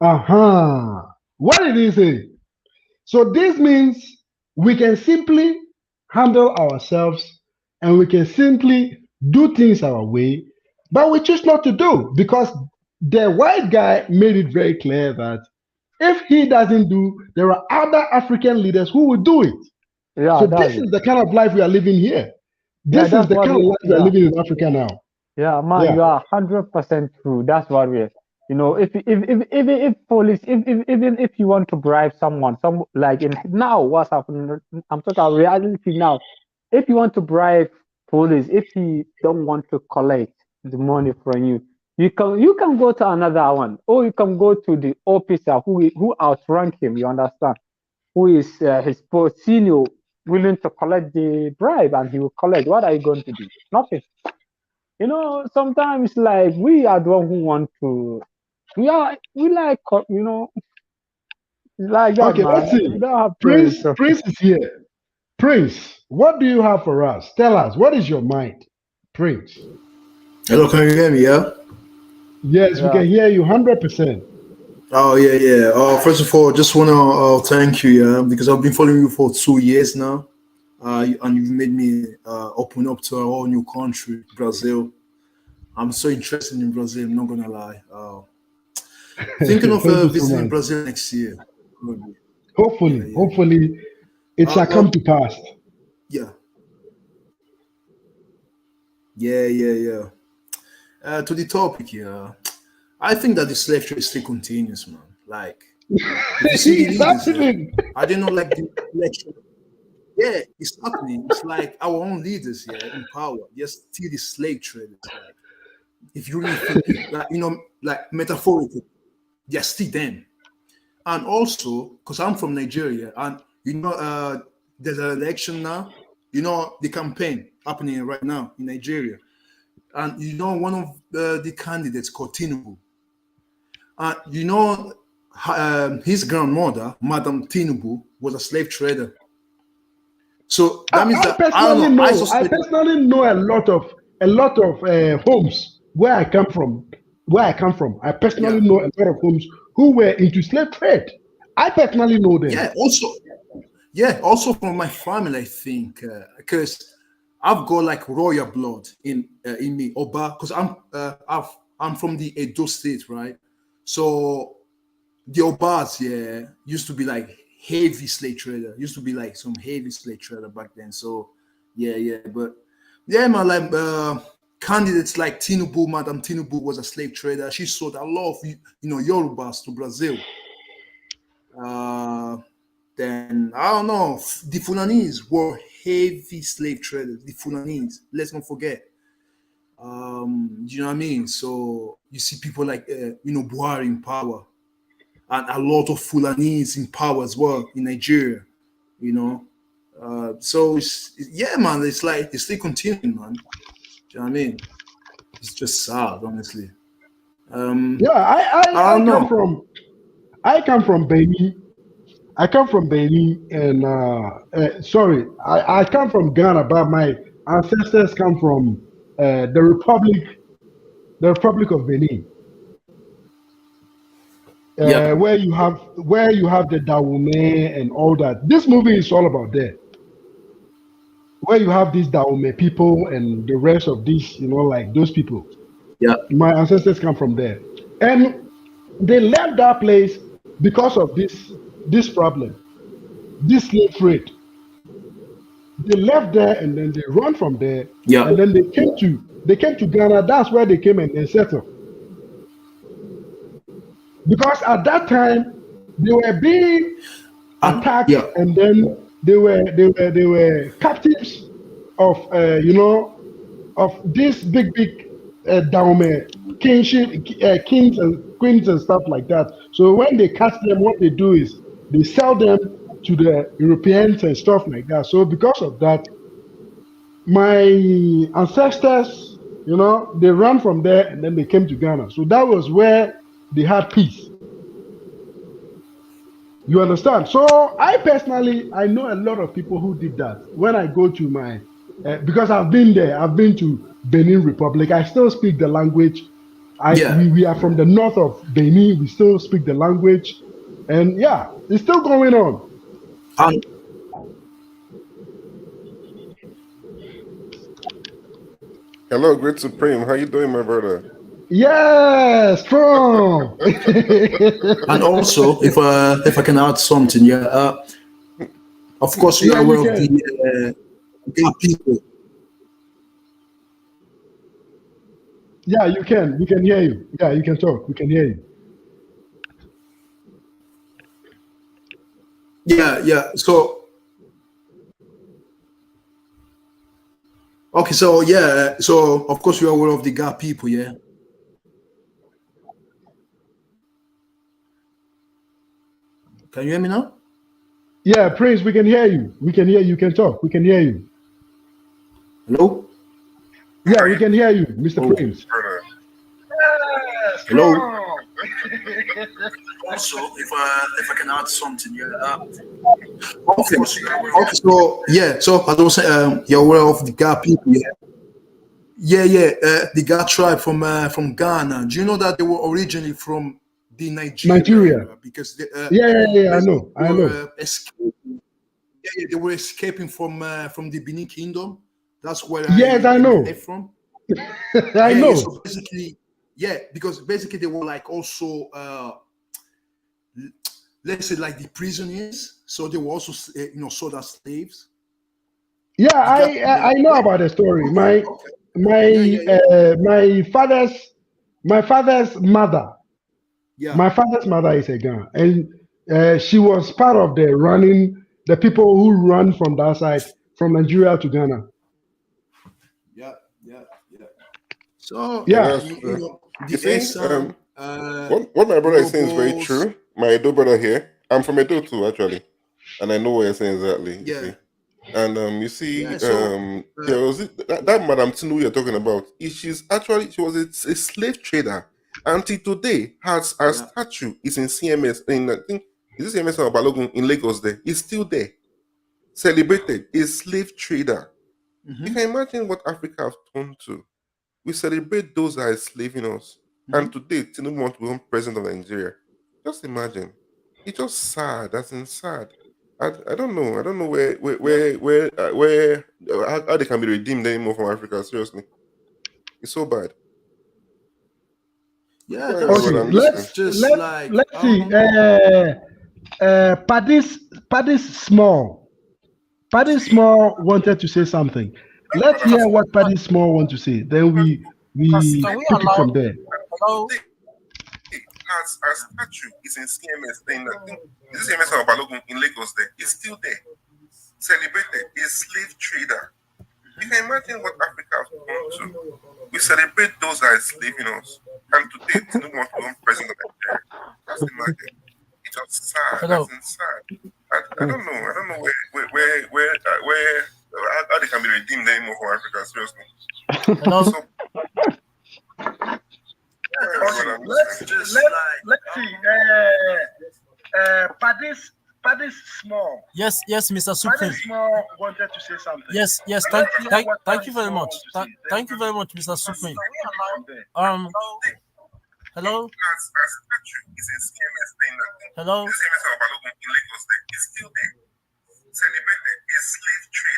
Uh-huh. What did he say? So this means we can simply handle ourselves and we can simply do things our way, but we choose not to do because the white guy made it very clear that if he doesn't do, there are other African leaders who will do it. Yeah, So that's this it. is the kind of life we are living here. Yeah, This is that's the what kind of we. life we are Yeah. living in Africa now. Yeah, man, Yeah. you are 100% true. That's what we. If police, even if you want to bribe someone, some like in now what's happening. I'm talking about reality now. If you want to bribe police, if he don't want to collect the money from you, you can go to another one, or you can go to the officer who outrank him. You understand? Who is his senior, willing to collect the bribe, and he will collect. What are you going to do? Nothing. Sometimes like we are the one who want to. We like like that, Okay, let's man. We see. don't have to. Prince is here. Prince, what do you have for us? Tell us, what is your mind? Prince. Hello, can you hear me? Yeah. Yes, we Yeah. can hear you 100%. Oh yeah, yeah. First of all, just wanna thank you, yeah, because I've been following you for 2 years now, and you've made me open up to a whole new country, Brazil. I'm so interested in Brazil. I'm not gonna lie. Thinking of Thank you so visiting much. Brazil next year. Probably. Yeah, Hopefully, yeah. hopefully, it shall come Well, to pass. yeah, yeah, yeah, yeah. To the topic, yeah. I think that the slave trade still continues, man. Like, if you see the It's leaders, yeah, happening. I didn't know like the election. Yeah, it's happening. It's like our own leaders, yeah, in power. They're still the slave traders. Like, if you really think, like, like metaphorically, they're still them. And also, because I'm from Nigeria, and there's an election now. The campaign happening right now in Nigeria, and one of the candidates called Tinubu, and his grandmother, Madam Tinubu, was a slave trader. So that means I that I don't personally know. I know. I suspect that. personally know a lot of homes where I come from. Where I come from, I personally Yeah, know a lot of homes who were into slave trade. I personally know them. yeah. Also from my family, I think, because I've got like royal blood in me, Oba, because I'm from the Edo state, right? So the Obas, yeah, used to be like heavy slave trader. Used to be like some heavy slave trader back then. So yeah, yeah, but yeah, man, like candidates like Tinubu, Madam Tinubu was a slave trader. She sold a lot of Yorubas to Brazil. Then I don't know. The Fulanese were heavy slave traders. The Fulanese. Let's not forget. Do you know what I mean? So you see people like Buhari in power, and a lot of Fulanese in power as well in Nigeria. You know, so yeah, man. It's like it's still continuing, man. Do you know what I mean? It's just sad, honestly. Yeah, I don't know. I come from Benin. I come from Benin, and sorry, I come from Ghana, but my ancestors come from the Republic of Benin, Yeah, where you have the Dahomey and all that. This movie is all about that. Where you have these Dahomey people and the rest of these, like those people. yeah, My ancestors come from there, and they left that place because of this problem, this slave trade. They left there and then they run from there, yeah, and then they came to Ghana. That's where they came and then settled. Because at that time they were being attacked, yeah, and then they were captives of of this big Dahomey kings and queens and stuff like that. So when they catch them, what they do is they sell them to the Europeans and stuff like that. So because of that, my ancestors, they ran from there and then they came to Ghana. So that was where they had peace. You understand? So I personally, I know a lot of people who did that. When I go to my, because I've been there, I've been to Benin Republic. I still speak the language. yeah. We are from the north of Benin. We still speak the language, and yeah, it's still going on. And Hello, Great Supreme. How you doing, my brother? Yeah, strong. and also, if I can add something, yeah. Of course, you Yeah, are aware you of can. the gay people. Yeah, you can. We can hear you. Yeah, you can talk. We can hear you. Yeah, yeah. So okay, so yeah, so of course you are aware of the gay people, yeah. Can you hear me now? Yeah, Prince, we can hear you. We can hear you. You can talk. We can hear you. Hello? Yeah, we can hear you, Mr. Oh, Prince. hello. Also, if I can add something, yeah. Okay, okay. So yeah, so as I was saying, you're aware of the gay people, yeah. Yeah, yeah. The Ga tribe from Ghana. Do you know that they were originally from the Nigeria Nigeria. area? Because Yeah. I basically know. they I know. were escaping. Yeah, yeah, they were escaping from the Benin Kingdom. That's where Yes, I I know. left from. I Yeah, yeah. know. So basically, yeah, because basically they were like also let's say like the prisoners. So they were also sold as slaves. Yeah, You got I know yeah. about the story. Okay, My okay. Yeah, my yeah, yeah, my father's mother. yeah, My father's mother is a Ghana, and she was part of the people who run from that side, from Nigeria to Ghana. yeah, yeah, yeah. So Yeah, Yeah, that's true. You the see, Esan, what my brother is saying is very Urobos, true. My Edo brother here. I'm from Edo too, actually, and I know what you're saying exactly. You yeah, see, and you see, yeah. So there was that Madam Tinu you're talking about. She was a slave trader. Until today, her yeah, statue is in CMS. In I think is it CMS or Balogun in Lagos? There, it's still there, celebrated. A slave trader. You mm-hmm, can imagine what Africa has turned to. We celebrate those that are enslaving us. mm-hmm. And today, Tinubu wants to become president of Nigeria. Just imagine. It's just sad. That's sad. I don't know. I don't know Yeah, how they can be redeemed anymore from Africa. Seriously, it's so bad. yeah. Go ahead, my That's brother. okay. I'm listening. it's Let's just let's like let's I see. don't know. Paddy's Small. Paddy Small wanted to say something. let's hear what Paddy Small want to say. Then we Can we take it from allow? there. Hello. Our statue is in CMS. Then I think is this CMS of Balogun in Lagos? There, it's still there. Celebrated is slave trader. You can imagine what Africa has gone to. We celebrate those that are enslaving us, and today Tinubu wants to become president of Nigeria. Just imagine. It's just sad. Hello. That's sad. I don't know. I don't know where how they can be redeemed anymore from Africa. Seriously. Hello. So, let's see. Paddy's Small. Yes, Mr. Supreme. Paddy Small wanted to say something. Yes. Thank you very much. Thank you very much, Mr. Supreme. Hello. Hello.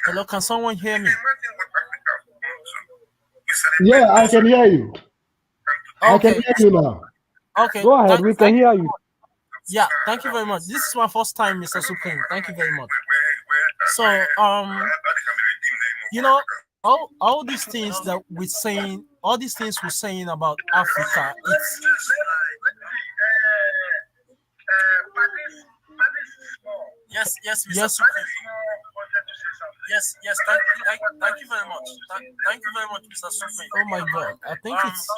Hello. Can someone hear me? Yeah, I can hear you. I can hear you now. Okay. Go ahead. We can hear you. Yeah. Thank you very much. This is my first time, Mr. Supreme. Thank you very much. So, you know, all these things that we're saying, all these things we're saying about Africa, it's yes, Mr. Supreme. Yes. Thank you very much. Thank you very much, Mr. Supreme. Oh my God, I think it's